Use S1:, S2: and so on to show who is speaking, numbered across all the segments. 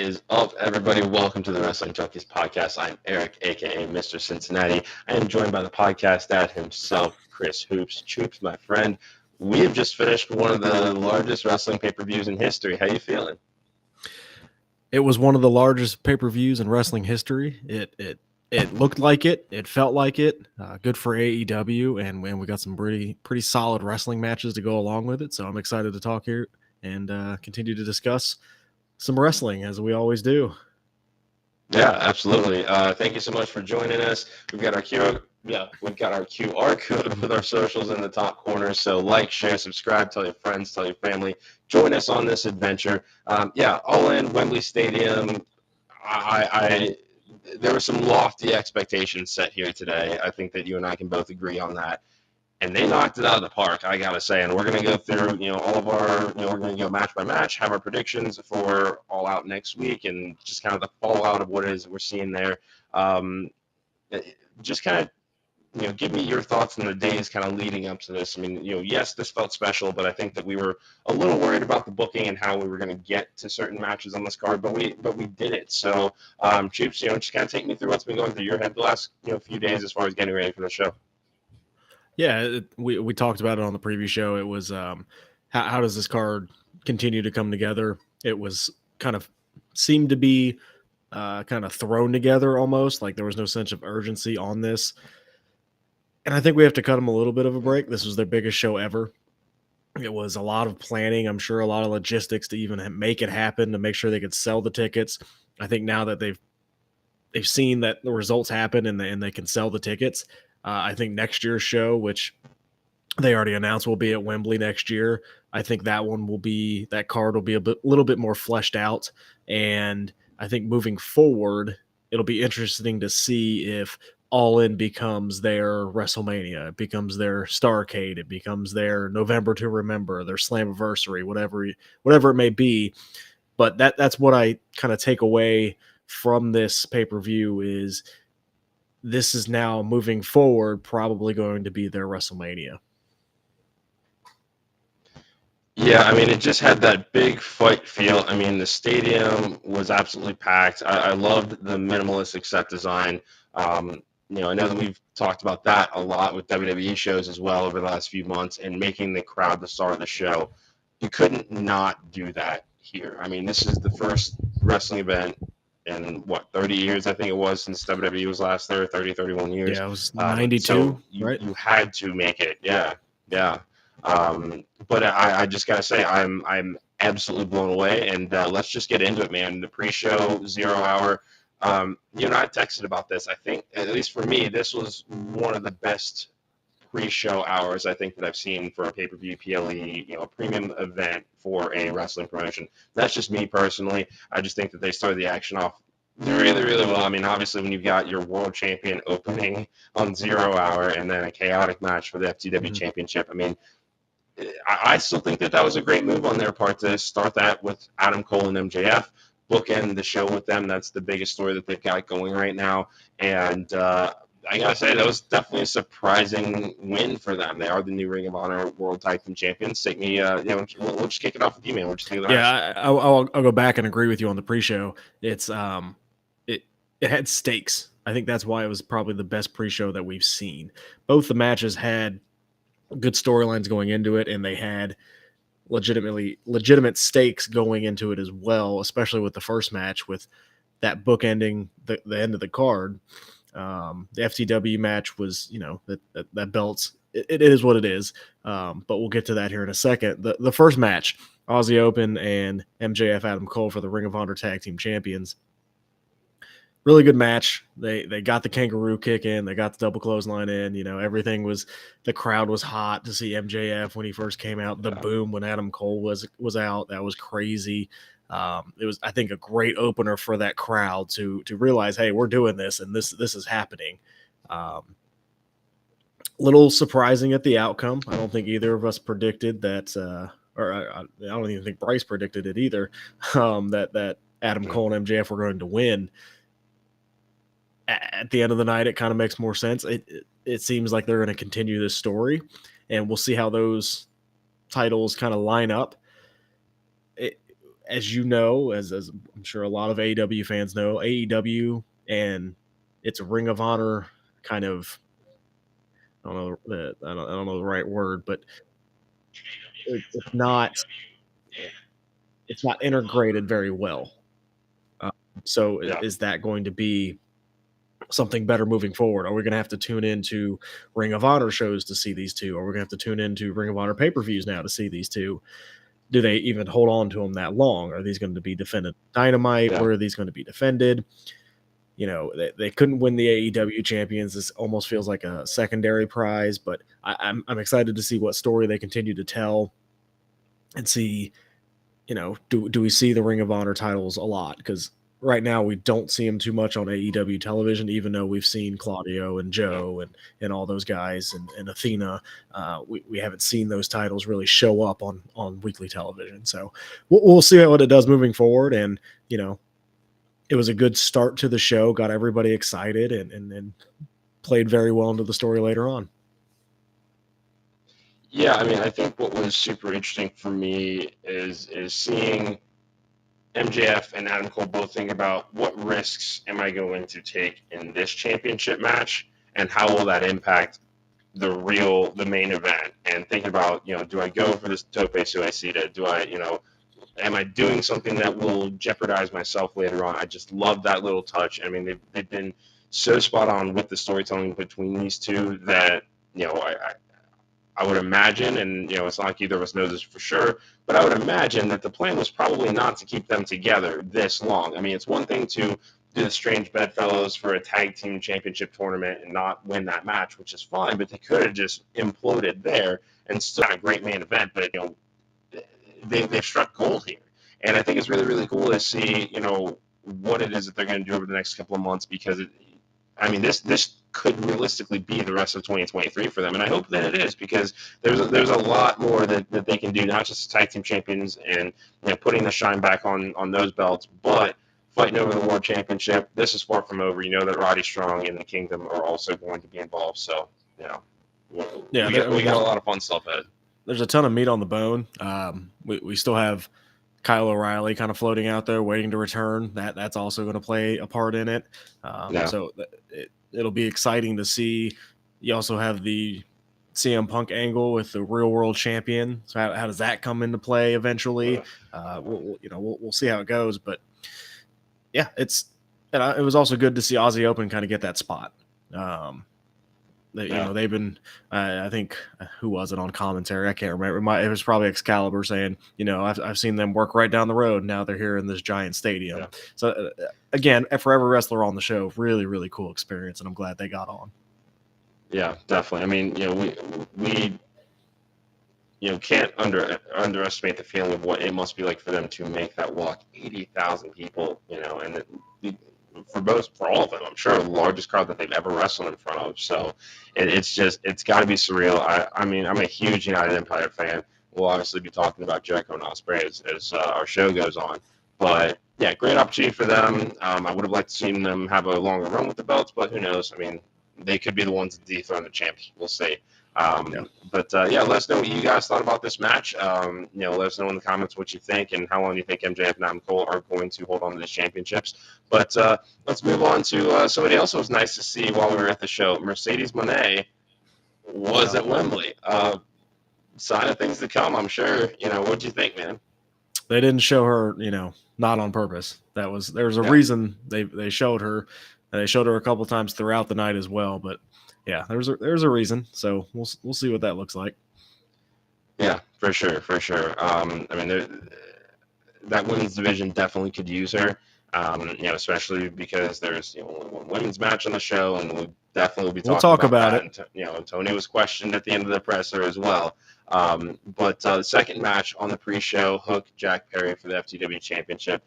S1: is up, everybody? Welcome to the Wrestling Junkies podcast. I'm Eric, aka Mr. Cincinnati. I am joined by the podcast dad himself, Chris Hoops. Choops, my friend. We have just finished one of the largest wrestling pay-per-views in history. How you feeling?
S2: It was one of the largest pay-per-views in wrestling history. It looked like it. It felt like it. Good for AEW, and we got some pretty solid wrestling matches to go along with it. So I'm excited to talk here and continue to discuss some wrestling as we always do.
S1: Yeah, absolutely. Thank you so much for joining us. We've got our QR code with our socials in the top corner. So like, share, subscribe, tell your friends, tell your family. Join us on this adventure. All in Wembley Stadium. There were some lofty expectations set here today. I think that you and I can both agree on that. And they knocked it out of the park, I gotta say. And we're gonna go through, all of our, we're gonna go match by match, have our predictions for All Out next week, and just kind of the fallout of what it is that we're seeing there. Just kind of, give me your thoughts on the days kind of leading up to this. I mean, yes, this felt special, but I think that we were a little worried about the booking and how we were going to get to certain matches on this card, but we did it. So, Chiefs, just kind of take me through what's been going through your head the last few days as far as getting ready for the show.
S2: Yeah, we talked about it on the preview show. It was how does this card continue to come together? It was seemed to be kind of thrown together almost, like there was no sense of urgency on this. And I think we have to cut them a little bit of a break. This was their biggest show ever. It was a lot of planning, I'm sure a lot of logistics to even make it happen, to make sure they could sell the tickets. I think now that they've seen that the results happen and they can sell the tickets, I think next year's show, which they already announced will be at Wembley next year, I think that card will be a little bit more fleshed out. And I think moving forward, it'll be interesting to see if All In becomes their WrestleMania, it becomes their Starrcade, it becomes their November to Remember, their Slammiversary, whatever it may be. But that's what I kind of take away from this pay-per-view is this is now moving forward probably going to be their WrestleMania.
S1: Yeah, I mean, it just had that big fight feel. I mean, the stadium was absolutely packed. I loved the minimalistic set design. I know that we've talked about that a lot with WWE shows as well over the last few months and making the crowd the star of the show. You couldn't not do that here. I mean, this is the first wrestling event in, 30 years, I think it was, since WWE was last there, 30, 31 years.
S2: Yeah, it was 92, right?
S1: You had to make it. Yeah. But I just gotta say I'm absolutely blown away, and let's just get into it, man. The pre-show 0 hour. I texted about this. I think, at least for me, this was one of the best pre-show hours I think that I've seen for a pay-per-view PLE, a premium event for a wrestling promotion. That's just me personally. I just think that they started the action off really, really well. I mean, obviously, when you've got your world champion opening on 0 hour and then a chaotic match for the FTW championship, I mean, I still think that was a great move on their part to start that with Adam Cole and MJF, bookend the show with them. That's the biggest story that they've got going right now. And I gotta say, that was definitely a surprising win for them. They are the new Ring of Honor World Tag Team Champions. Take me, we'll just kick it off with you, man. What you think of the match?
S2: Yeah, I'll go back and agree with you on the pre-show. It's it had stakes. I think that's why it was probably the best pre-show that we've seen. Both the matches had good storylines going into it, and they had legitimate stakes going into it as well, especially with the first match, with that book ending the end of the card. The FTW match was, that belts, it is what it is, but we'll get to that here in a second. The first match, Aussie Open and MJF Adam Cole for the Ring of Honor Tag Team Champions. Really good match. They got the kangaroo kick in. They got the double clothesline in. Everything was, the crowd was hot to see MJF when he first came out. The boom when Adam Cole was out. That was crazy. It was, I think, a great opener for that crowd to realize, hey, we're doing this and this is happening. Little surprising at the outcome. I don't think either of us predicted that, or I don't even think Bryce predicted it either. That Adam Cole and MJF were going to win. At the end of the night, it kind of makes more sense. It seems like they're going to continue this story, and we'll see how those titles kind of line up. as you know, as I'm sure a lot of AEW fans know, AEW and its Ring of Honor kind of, I don't know the right word, but it's not integrated very well. Uh, so
S1: Yeah.
S2: is that going to be something better moving forward? Are we going to have to tune into Ring of Honor shows to see these two? Are we going to have to tune into Ring of Honor pay-per-views now to see these two? Do they even hold on to them that long? Are these going to be defended Dynamite?
S1: Yeah.
S2: Where are these going to be defended? You know, they couldn't win the AEW champions. This almost feels like a secondary prize, but I'm excited to see what story they continue to tell and see, you know, do we see the Ring of Honor titles a lot? Because right now we don't see them too much on AEW television, even though we've seen Claudio and Joe and all those guys and Athena. We haven't seen those titles really show up on weekly television. So we'll see what it does moving forward. And, you know, it was a good start to the show, got everybody excited and played very well into the story later on.
S1: Yeah, I mean, I think what was super interesting for me is seeing MJF and Adam Cole both think about what risks am I going to take in this championship match, and how will that impact the main event, and thinking about, you know, do I go for this tope suicida? Do I, you know, am I doing something that will jeopardize myself later on? I just love that little touch. I mean, they've been so spot on with the storytelling between these two that, you know, I would imagine, and, you know, it's not like either of us knows this for sure, but I would imagine that the plan was probably not to keep them together this long. I mean, it's one thing to do the Strange Bedfellows for a tag team championship tournament and not win that match, which is fine, but they could have just imploded there and still had a great main event. But, you know, they've struck gold here. And I think it's really, really cool to see, you know, what it is that they're going to do over the next couple of months, because I mean, this could realistically be the rest of 2023 for them, and I hope that it is, because there's a lot more that they can do, not just tag team champions and, you know, putting the shine back on those belts, but fighting over the world championship. This is far from over. You know that Roddy Strong and the Kingdom are also going to be involved, so, you know,
S2: Yeah,
S1: we got a lot of fun stuff ahead.
S2: There's a ton of meat on the bone. We still have Kyle O'Reilly kind of floating out there waiting to return. That's also going to play a part in it. So it'll be exciting to see. You also have the CM Punk angle with the real world champion. So how does that come into play eventually? We'll see how it goes. But yeah, it was also good to see Aussie Open kind of get that spot. You know, they've been, I think, who was it on commentary? I can't remember. It was probably Excalibur saying, you know, I've seen them work right down the road. Now they're here in this giant stadium. Yeah. So, again, for every wrestler on the show, really, really cool experience, and I'm glad they got on.
S1: Yeah, definitely. I mean, you know, we you know, can't underestimate the feeling of what it must be like for them to make that walk, 80,000 people, you know, and for all of them, I'm sure the largest crowd that they've ever wrestled in front of. So it's got to be surreal. I mean, I'm a huge United Empire fan. We'll obviously be talking about Jericho and Ospreay as our show goes on. But yeah, great opportunity for them. I would have liked to see them have a longer run with the belts, but who knows? I mean, they could be the ones to dethrone the champs. We'll see. But let us know what you guys thought about this match. You know, let us know in the comments what you think and how long you think MJF and Adam Cole are going to hold on to these championships. But let's move on to somebody else who was nice to see while we were at the show. Mercedes Moné was at Wembley. Sign of things to come, I'm sure. You know, what'd you think, man?
S2: They didn't show her, you know, not on purpose. There's a reason they showed her. They showed her a couple times throughout the night as well, but yeah, there's a reason. So we'll see what that looks like.
S1: Yeah, for sure. I mean, that women's division definitely could use her. You know, especially because there's, you know, only one women's match on the show, and we'll definitely be talking about that. And, you know, Tony was questioned at the end of the presser as well. But the second match on the pre-show, Hook Jack Perry for the FTW Championship.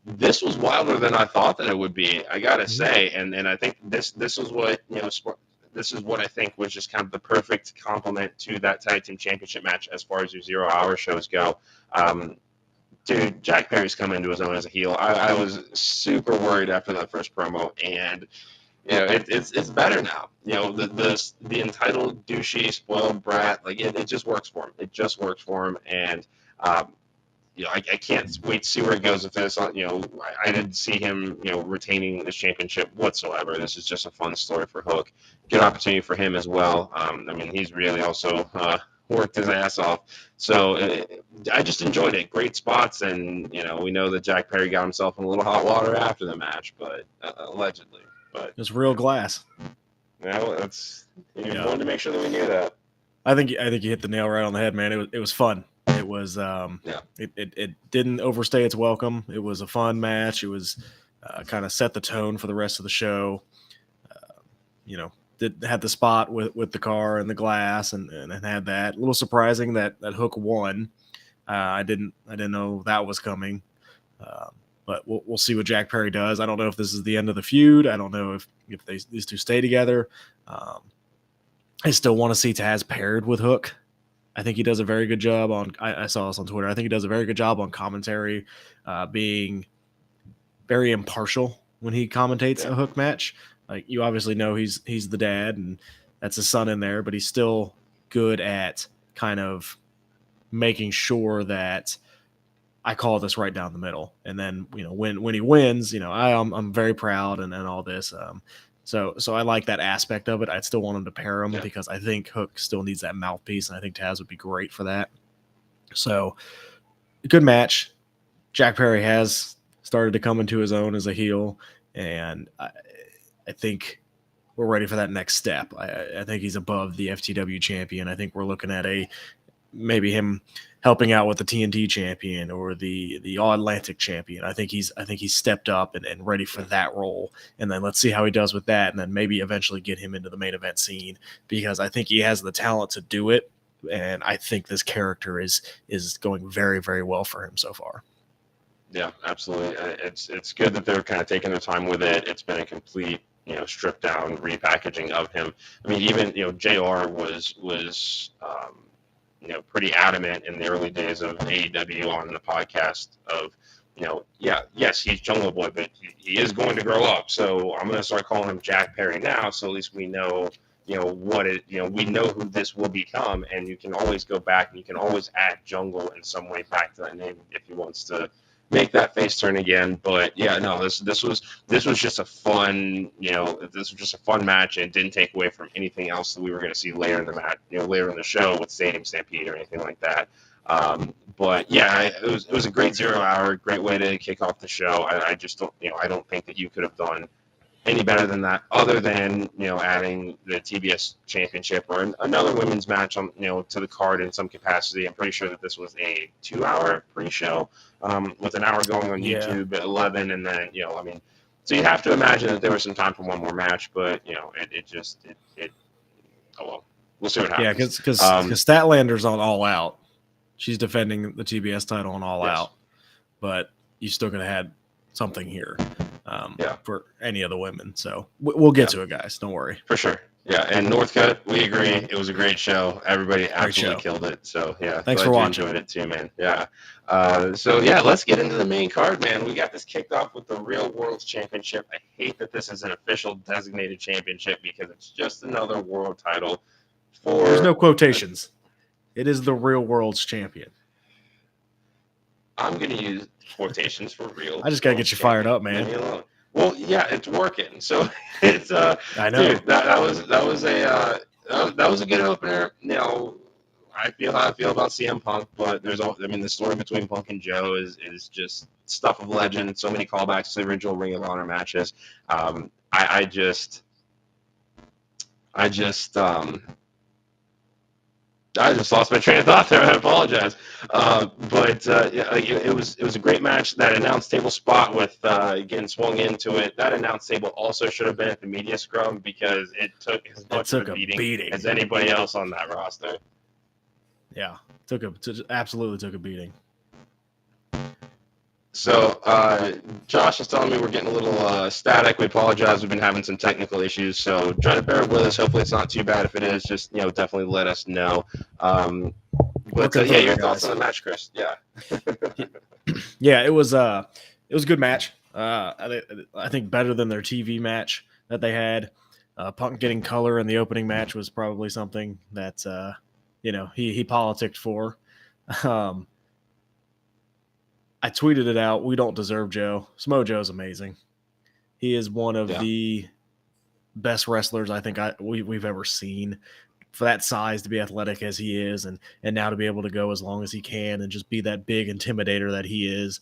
S1: This was wilder than I thought that it would be, I gotta say, and I think this is what, you know, this is what I think was just kind of the perfect complement to that tag team championship match as far as your 0 hour shows go. Dude, Jack Perry's come into his own as a heel. I was super worried after that first promo, and you know, it's better now. You know, the entitled, douchey, spoiled brat, like it just works for him. It just works for him, and I can't wait to see where it goes with this. I didn't see him, retaining this championship whatsoever. This is just a fun story for Hook. Good opportunity for him as well. He's really also worked his ass off. So I just enjoyed it. Great spots, and we know that Jack Perry got himself in a little hot water after the match, but allegedly. But
S2: It's real glass.
S1: that's you wanted to make sure that we knew that.
S2: I think you hit the nail right on the head, man. It was fun. It was it didn't overstay its welcome. It was a fun match. It was kind of set the tone for the rest of the show. Had the spot with the car and the glass and had that. A little surprising that Hook won. I didn't know that was coming. But we'll see what Jack Perry does. I don't know if this is the end of the feud. I don't know if these two stay together. I still want to see Taz paired with Hook. I think he does a very good job on. I saw this on Twitter. I think he does a very good job on commentary, being very impartial when he commentates a Hook match. Like, you obviously know he's the dad and that's his son in there, but he's still good at kind of making sure that I call this right down the middle. And then, when he wins, I'm very proud and all this. So I like that aspect of it. I'd still want him to pair him because I think Hook still needs that mouthpiece, and I think Taz would be great for that. So, good match. Jack Perry has started to come into his own as a heel, and I think we're ready for that next step. I think he's above the FTW champion. I think we're looking at maybe him helping out with the TNT champion or the All Atlantic champion. I think he's stepped up and ready for that role. And then let's see how he does with that. And then maybe eventually get him into the main event scene, because I think he has the talent to do it. And I think this character is going very, very well for him so far.
S1: Yeah, absolutely. It's good that they're kind of taking their time with it. It's been a complete, stripped down repackaging of him. I mean, even, JR was pretty adamant in the early days of AEW on the podcast of, yes, he's Jungle Boy, but he is going to grow up. So I'm going to start calling him Jack Perry now. So at least we know, we know who this will become, and you can always go back and you can always add Jungle in some way back to that name if he wants to make that face turn again. But this was just a fun, this was just a fun match, and it didn't take away from anything else that we were going to see later in the match, later in the show with Stadium Stampede or anything like that. But yeah, it was a great 0 hour, great way to kick off the show. I just don't, I don't think that you could have done any better than that, other than adding the TBS Championship or another women's match on to the card in some capacity. I'm pretty sure that this was a 2 hour pre-show with an hour going on YouTube at 11, and then so you have to imagine that there was some time for one more match, but oh well, we'll see what happens.
S2: Yeah, because Statlander's on All Out. She's defending the TBS title on All Out, but you still could have had something here. For any of the women. So we'll get to it, guys. Don't worry.
S1: For sure. Yeah, and Northcutt, we agree. It was a great show. Everybody absolutely killed it. So, yeah.
S2: Thanks for watching.
S1: Enjoyed it too, man. Yeah. Let's get into the main card, man. We got this kicked off with the Real World Championship. I hate that this is an official designated championship because it's just another world title.
S2: There's no quotations. It is the Real World's champion.
S1: I'm going to use quotations for real.
S2: I just got to get you fired up, man.
S1: Well, yeah, it's working. So it's
S2: I know.
S1: Dude, that was a good opener. I feel how I feel about CM Punk, but the story between Punk and Joe is just stuff of legend. So many callbacks to the original Ring of Honor matches. I just lost my train of thought there. I apologize. It was a great match. That announce table spot with getting swung into it. That announce table also should have been at the media scrum because it took as much of a beating as anybody else on that roster.
S2: Yeah, absolutely took a beating.
S1: So, Josh is telling me we're getting a little static. We apologize. We've been having some technical issues, so try to bear with us. Hopefully it's not too bad. If it is, just, definitely let us know. Your thoughts on the match, Chris? Yeah.
S2: Yeah, it was a good match. I think better than their TV match that they had. Punk getting color in the opening match was probably something that, he politicked for. I tweeted it out. We don't deserve Joe. Samoa Joe's amazing. He is one of the best wrestlers I think we've ever seen. For that size, to be athletic as he is, and now to be able to go as long as he can and just be that big intimidator that he is.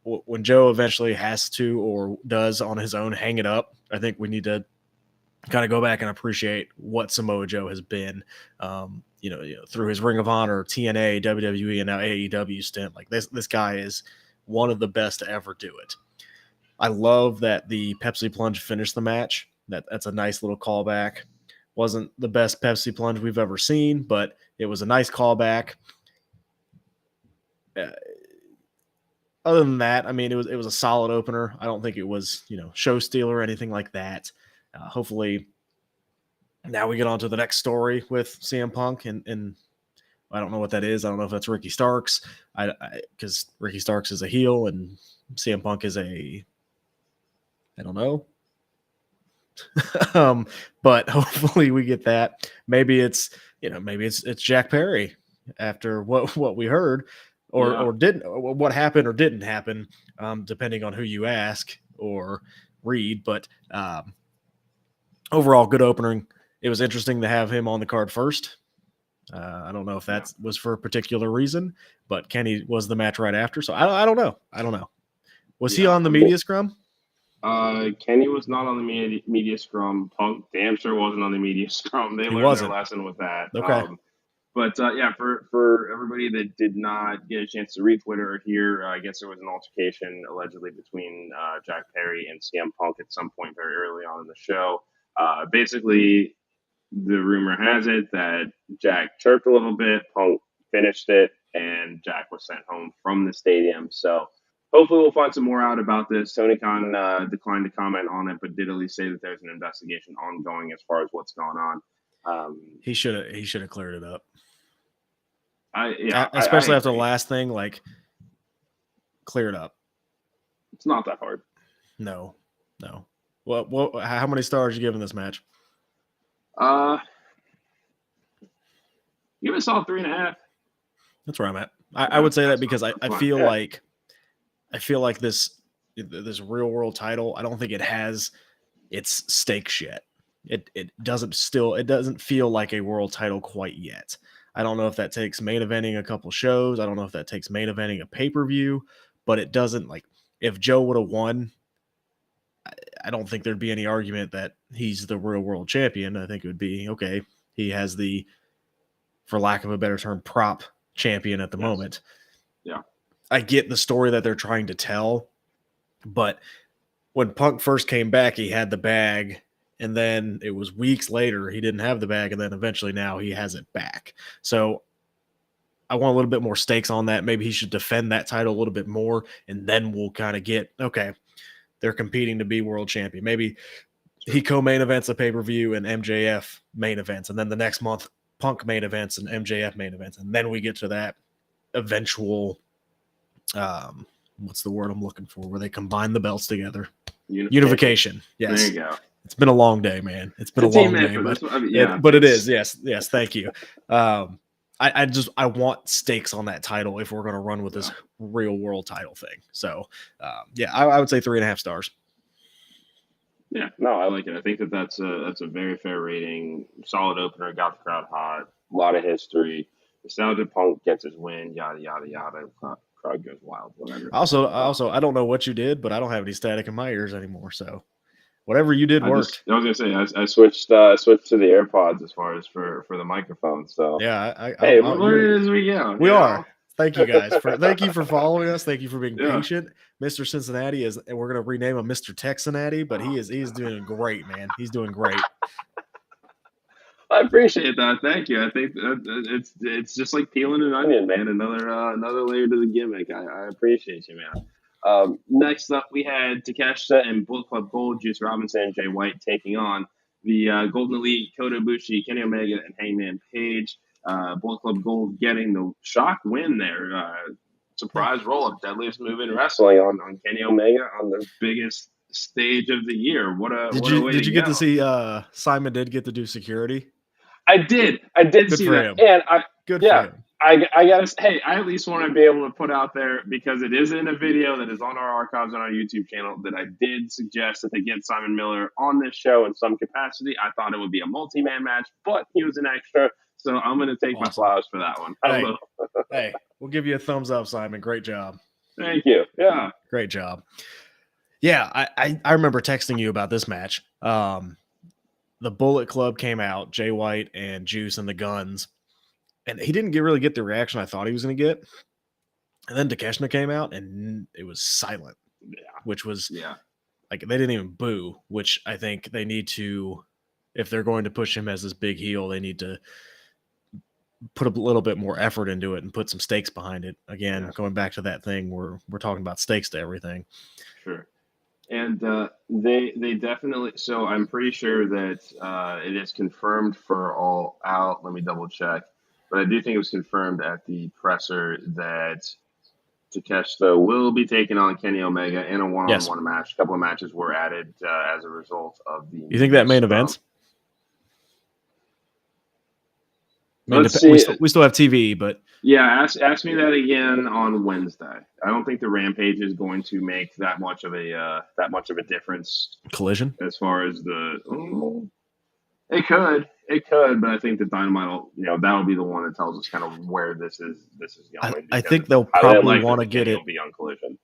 S2: When Joe eventually has to or does on his own hang it up, I think we need to kind of go back and appreciate what Samoa Joe has been, through his Ring of Honor, TNA, WWE, and now AEW stint. Like this guy is one of the best to ever do it. I love that the Pepsi Plunge finished the match. That's a nice little callback. Wasn't the best Pepsi Plunge we've ever seen, but it was a nice callback. Other than that, I mean, it was a solid opener. I don't think it was, show stealer or anything like that. Hopefully, now we get on to the next story with CM Punk, and I don't know what that is. I don't know if that's Ricky Starks, because Ricky Starks is a heel and CM Punk is I don't know. But hopefully we get that. Maybe it's Jack Perry after what we heard, or didn't, what happened or didn't happen, depending on who you ask or read. But overall, good opening. It was interesting to have him on the card first. I don't know if that was for a particular reason, but Kenny was the match right after. So I don't know. Was he on the media scrum?
S1: Kenny was not on the media scrum. Punk damn sure wasn't on the media scrum. They learned their lesson with that.
S2: Okay.
S1: But for everybody that did not get a chance to read Twitter or hear, I guess there was an altercation allegedly between Jack Perry and CM Punk at some point very early on in the show. Basically, the rumor has it that Jack chirped a little bit, Punk finished it, and Jack was sent home from the stadium. So hopefully we'll find some more out about this. Tony Khan declined to comment on it, but did at least say that there's an investigation ongoing as far as what's going on.
S2: He should have cleared it up.
S1: Especially
S2: after the last thing, like, clear it up.
S1: It's not that hard.
S2: No. Well, how many stars are you giving this match?
S1: Give us all 3.5.
S2: That's where I'm at. I would say that because I feel like this real world title, I don't think it has its stakes yet. It doesn't feel like a world title quite yet. I don't know if that takes main eventing a couple shows. I don't know if that takes main eventing a pay-per-view, but it doesn't. Like, if Joe would have won, I don't think there'd be any argument that he's the real world champion. I think it would be, okay, he has the, for lack of a better term, prop champion at the moment.
S1: Yeah.
S2: I get the story that they're trying to tell, but when Punk first came back, he had the bag, and then it was weeks later he didn't have the bag, and then eventually now he has it back. So I want a little bit more stakes on that. Maybe he should defend that title a little bit more, and then we'll kind of get, okay, they're competing to be world champion. Maybe he co-main events a pay-per-view and MJF main events, and then the next month Punk main events and MJF main events, and then we get to that eventual what's the word I'm looking for, where they combine the belts togetger. Unification. Yes.
S1: There you go.
S2: It's been a long day, man. It's been a long day, but it is. Yes. Thank you. I want stakes on that title if we're going to run with this real world title thing. So, I would say 3.5 stars.
S1: Yeah, no, I like it. I think that's a very fair rating. Solid opener, got the crowd hot. A lot of history. Nostalgia Punk gets his win. Yada yada yada. Crowd goes wild. Whatever.
S2: Also, I don't know what you did, but I don't have any static in my ears anymore. So, whatever you did worked.
S1: I was gonna say I switched to the AirPods as far as for the microphone. So
S2: yeah,
S1: where is we go?
S2: We are. Thank you guys thank you for following us. Thank you for being patient. Mr. Cincinnati and we're gonna rename him Mr. Texanati, but he's doing great, man. He's doing great.
S1: I appreciate that. Thank you. I think it's just like peeling an onion, man. Another layer to the gimmick. I appreciate you, man. Next up, we had Takeshita and Bullet Club Gold, Juice Robinson and Jay White taking on the Golden Elite, Kota Ibushi, Kenny Omega, and Hangman Page. Bullet Club Gold getting the shock win there. Surprise roll-up, deadliest move in wrestling on Kenny Omega on the biggest stage of the year. Did
S2: you get to see Simon did get to do security?
S1: I did
S2: Good
S1: see
S2: for
S1: that.
S2: him.
S1: And
S2: Good for him.
S1: I gotta. Hey, I at least want to be able to put out there because it is in a video that is on our archives on our YouTube channel that I did suggest that they get Simon Miller on this show in some capacity. I thought it would be a multi-man match, but he was an extra, so I'm going to take my flowers for that one.
S2: Hey, we'll give you a thumbs up, Simon. Great job.
S1: Thank you. Yeah,
S2: great job. Yeah, I remember texting you about this match. The Bullet Club came out, Jay White and Juice and the Guns. And he didn't really get the reaction I thought he was going to get. And then Takeshita came out, and it was silent, which was like they didn't even boo, which I think they need to, if they're going to push him as this big heel, they need to put a little bit more effort into it and put some stakes behind it. Again, going back to that thing where we're talking about stakes to everything.
S1: Sure. And they definitely. So I'm pretty sure that it is confirmed for All Out. Let me double check. But I do think it was confirmed at the presser that Takeshita will be taking on Kenny Omega in a one-on-one match. A couple of matches were added as a result of the.
S2: You think that main event?
S1: Let's see.
S2: We still have TV, but
S1: yeah, ask me that again on Wednesday. I don't think the Rampage is going to make that much of a difference.
S2: Collision
S1: as far as the. It could, but I think the Dynamite will, that'll be the one that tells us kind of where this is going.
S2: I think they'll probably want to get it.
S1: Be on Collision.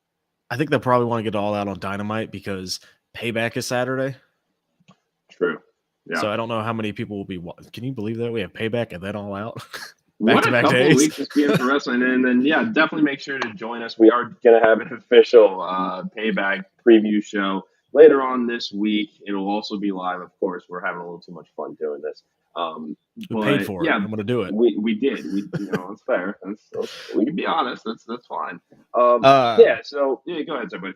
S2: I think they'll probably want to get it all out on Dynamite because Payback is Saturday.
S1: True. Yeah.
S2: So I don't know how many people will be. Can you believe that we have Payback and then All Out?
S1: Back-to-back days. Weeks just being for wrestling, and then definitely make sure to join us. We are going to have an official Payback preview show later on this week. It'll also be live, of course. We're having a little too much fun doing this.
S2: We paid for it. I'm going to do it.
S1: We did. It's fair. We can be honest. That's fine. So go ahead, somebody.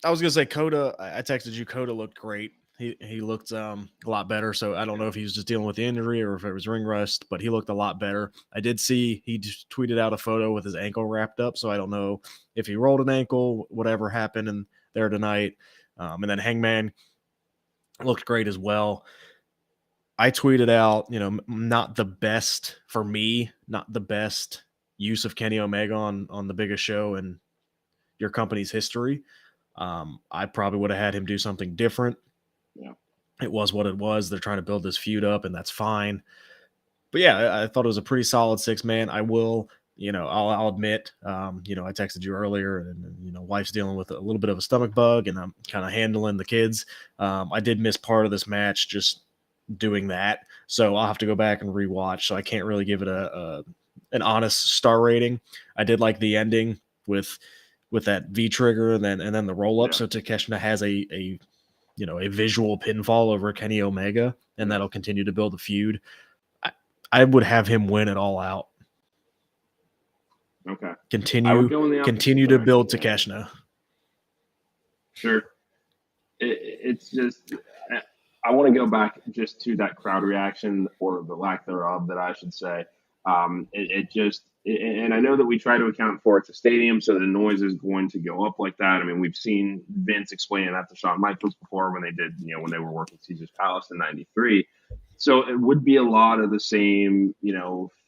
S2: I was going to say Coda. I texted you. Coda looked great. He looked a lot better. So I don't know if he was just dealing with the injury or if it was ring rust, but he looked a lot better. I did see he just tweeted out a photo with his ankle wrapped up. So I don't know if he rolled an ankle, whatever happened in there tonight. And then Hangman looked great as well. I tweeted out, not the best for me, not the best use of Kenny Omega on the biggest show in your company's history. I probably would have had him do something different. Yeah, it was what it was. They're trying to build this feud up, and that's fine. But yeah, I thought it was a pretty solid 6-man. I will. I'll admit, I texted you earlier and wife's dealing with a little bit of a stomach bug and I'm kind of handling the kids. I did miss part of this match just doing that. So I'll have to go back and rewatch. So I can't really give it an honest star rating. I did like the ending with that V trigger and then the roll up. Yeah. So Takeshita has a visual pinfall over Kenny Omega and that'll continue to build a feud. I would have him win it All Out.
S1: Okay.
S2: Continue to build Takeshita.
S1: Sure. It's just I want to go back just to that crowd reaction or the lack thereof that I should say. And I know that we try to account for it's a stadium, so the noise is going to go up like that. I mean, we've seen Vince explaining that to Shawn Michaels before when they did, when they were working Caesar's Palace in '93. So it would be a lot of the same,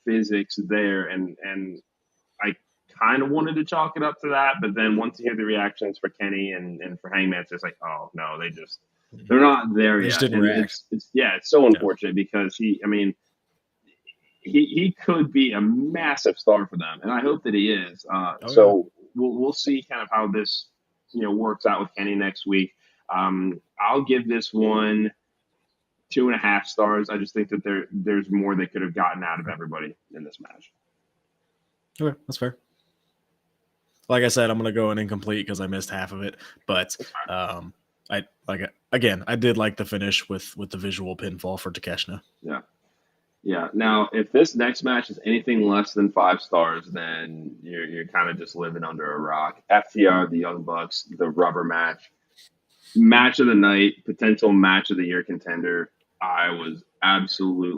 S1: physics there, and I kind of wanted to chalk it up to that, but then once you hear the reactions for Kenny and for Hangman, it's just like, oh no, they're not there yet. It's so unfortunate because he could be a massive star for them, and I hope that he is. So we'll see kind of how this works out with Kenny next week. I'll give this one 2.5 stars. I just think that there's more they could have gotten out of everybody in this match.
S2: Okay, that's fair. Like I said, I'm going to go an incomplete because I missed half of it. But I did like the finish with the visual pinfall for Takeshita.
S1: Yeah. Yeah. Now, if this next match is anything less than 5 stars, then you're kind of just living under a rock. FTR, the Young Bucks, the rubber match of the night, potential match of the year contender. I was absolutely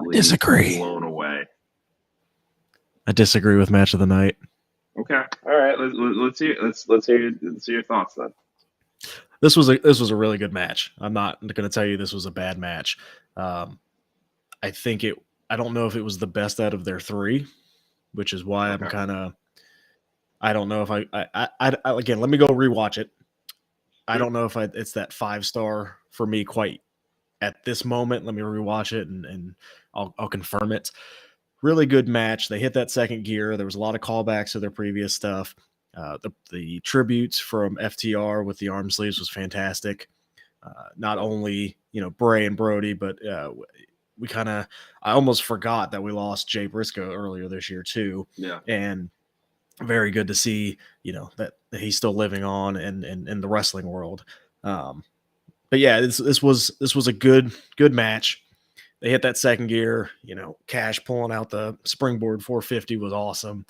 S1: blown away.
S2: I disagree with match of the night.
S1: Okay. All right. Let's hear your thoughts then.
S2: This was a really good match. I'm not going to tell you this was a bad match. I don't know if it was the best out of their 3. which is why I'm kind of. I don't know if I again. Let me go rewatch it. I don't know if it's that 5-star for me quite at this moment. Let me rewatch it and I'll confirm it. Really good match. They hit that second gear. There was a lot of callbacks to their previous stuff. The tributes from FTR with the arm sleeves was fantastic. Not only Bray and Brody, but I almost forgot that we lost Jay Briscoe earlier this year too.
S3: Yeah,
S2: and very good to see that he's still living on in the wrestling world. But yeah, this was a good match. They hit that second gear. Cash pulling out the springboard 450 was awesome.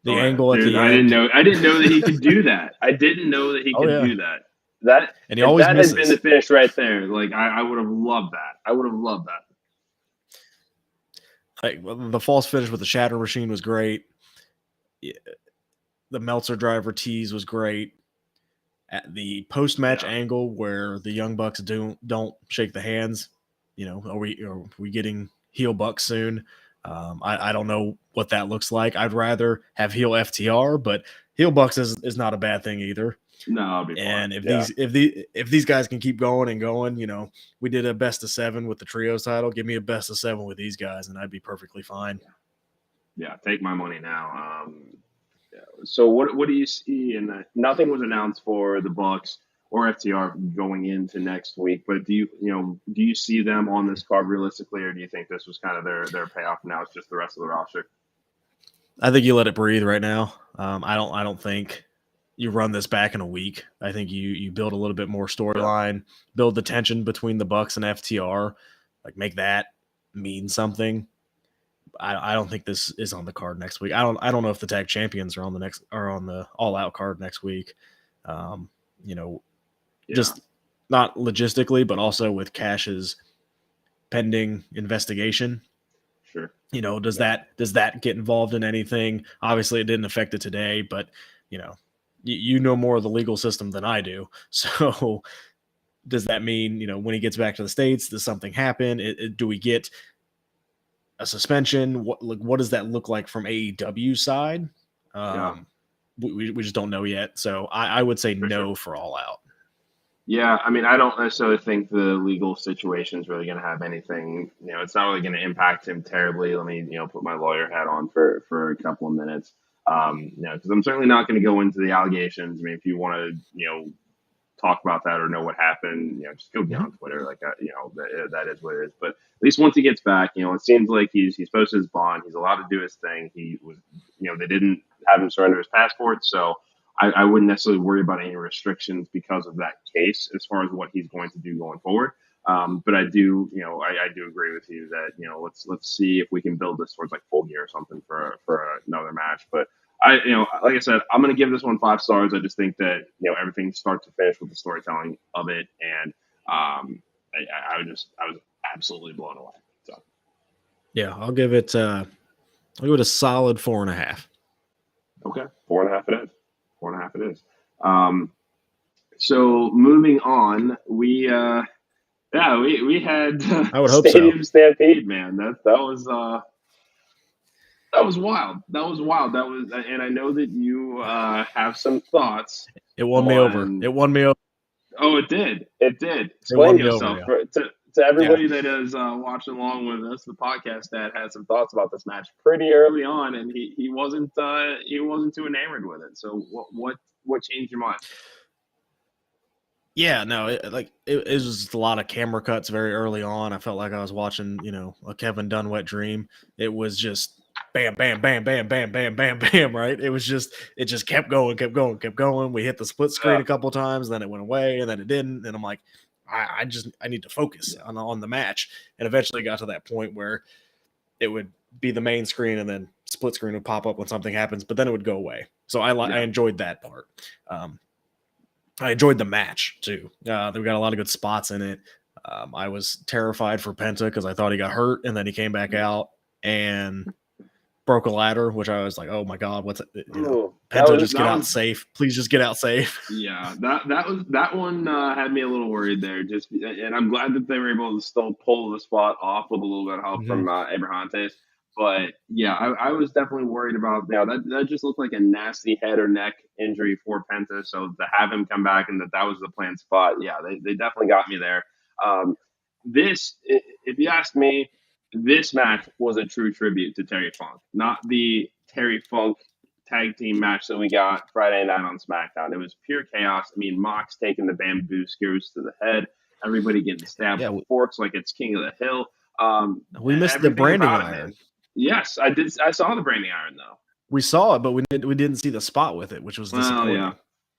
S2: The angle at the end.
S3: I didn't know that he could do that. I didn't know that he could do that.
S2: And he always misses.
S3: That had been the finish right there. Like I would have loved that. I would have loved that.
S2: Like the false finish with the Shatter Machine was great. Yeah. The Meltzer driver tease was great. At the post-match angle where the Young Bucks don't shake the hands, are we getting heel Bucks soon? I don't know what that looks like. I'd rather have heel FTR, but heel Bucks is not a bad thing either.
S3: No, I'll be fine.
S2: And if these guys can keep going and going, we did a best of 7 with the trios title. Give me a best of 7 with these guys, and I'd be perfectly fine.
S3: Yeah, take my money now. So what do you see? And nothing was announced for the Bucks or FTR going into next week. But do you see them on this card realistically, or do you think this was kind of their payoff? Now it's just the rest of the roster.
S2: I think you let it breathe right now. I don't think you run this back in a week. I think you build a little bit more storyline, build the tension between the Bucks and FTR, like make that mean something. I don't think this is on the card next week. I don't know if the tag champions are on the All Out card next week. Just not logistically, but also with Cash's pending investigation.
S3: Sure.
S2: Does that get involved in anything? Obviously, it didn't affect it today, but you know more of the legal system than I do. So does that mean when he gets back to the States, does something happen? Do we get a suspension? What does that look like from AEW side? We just don't know yet. So I would say for All Out.
S3: Yeah, I mean, I don't necessarily think the legal situation is really going to have anything. It's not really going to impact him terribly. Let me, put my lawyer hat on for a couple of minutes. Because I'm certainly not going to go into the allegations. I mean, if you want to, talk about that or know what happened, just go get on Twitter. Like that is what it is. But at least once he gets back, it seems like he's posted his bond. He's allowed to do his thing. He was, they didn't have him surrender his passport, so I wouldn't necessarily worry about any restrictions because of that case as far as what he's going to do going forward. But I do, I do agree with you that let's see if we can build this towards like full gear or something for another match. But like I said, I'm going to give this one 5 stars. I just think that, everything start to finish with the storytelling of it. And I was absolutely blown away. So,
S2: yeah, I'll give it a solid 4.5.
S3: Okay. 4.5 it is. 4.5 it is. So moving on, we had
S2: I would hope
S3: Stadium
S2: so.
S3: Stampede, man. That was wild. That was wild. And I know that you have some thoughts.
S2: It won me over.
S3: Oh, it did. Explain yourself to everybody that is watching along with us. The podcast dad had some thoughts about this match pretty early on, and he wasn't too enamored with it. So what changed your mind?
S2: Yeah, no, it was just a lot of camera cuts very early on. I felt like I was watching, a Kevin Dunn wet dream. It was just bam, bam, bam, bam, bam, bam, bam, bam, right? It just kept going. We hit the split screen a couple times, then it went away, and then it didn't. And I'm like, I need to focus on the match. And eventually got to that point where it would be the main screen and then split screen would pop up when something happens, but then it would go away. So I enjoyed that part. I enjoyed the match too. We got a lot of good spots in it. I was terrified for Penta because I thought he got hurt, and then he came back out and broke a ladder, which I was like, "Oh my god, what's it?" Penta, just get out safe. Please, just get out safe.
S3: Yeah, that one had me a little worried there. And I'm glad that they were able to still pull the spot off with a little bit of help from Abrahantes. But yeah, I was definitely worried about that just looked like a nasty head or neck injury for Penta. So to have him come back and that was the planned spot, yeah, they definitely got me there. If you ask me, this match was a true tribute to Terry Funk, not the Terry Funk tag team match that we got Friday night on SmackDown. It was pure chaos. I mean, Mox taking the bamboo skewers to the head, everybody getting stabbed with forks like it's King of the Hill.
S2: We missed the branding iron.
S3: Yes, I did. I saw the branding iron though.
S2: We saw it, but we didn't see the spot with it, which was disappointing.
S3: Yeah.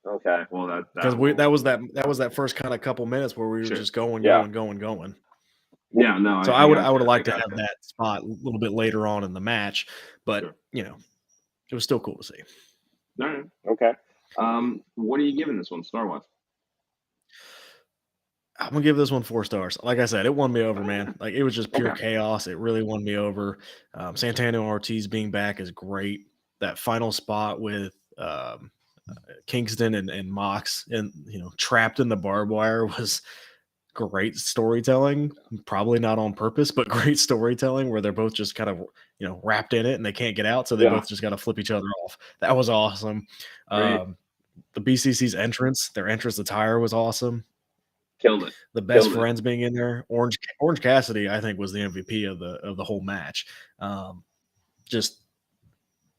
S3: Okay. Well,
S2: because that was that first kind of couple minutes where we were just going.
S3: Yeah, no.
S2: So I would have liked to have that spot a little bit later on in the match, but it was still cool to see.
S3: All right. Okay. What are you giving this one, star-wise?
S2: I'm gonna give this one 4 stars. Like I said, it won me over, man. Like it was just pure chaos. It really won me over. Santana and Ortiz being back is great. That final spot with Kingston and Mox and trapped in the barbed wire was great storytelling. Probably not on purpose, but great storytelling where they're both just kind of wrapped in it and they can't get out, so they both just got to flip each other off. That was awesome. The BCC's entrance, their entrance attire was awesome.
S3: Killed it.
S2: The best friends being in there. Orange Cassidy, I think, was the MVP of the whole match. Just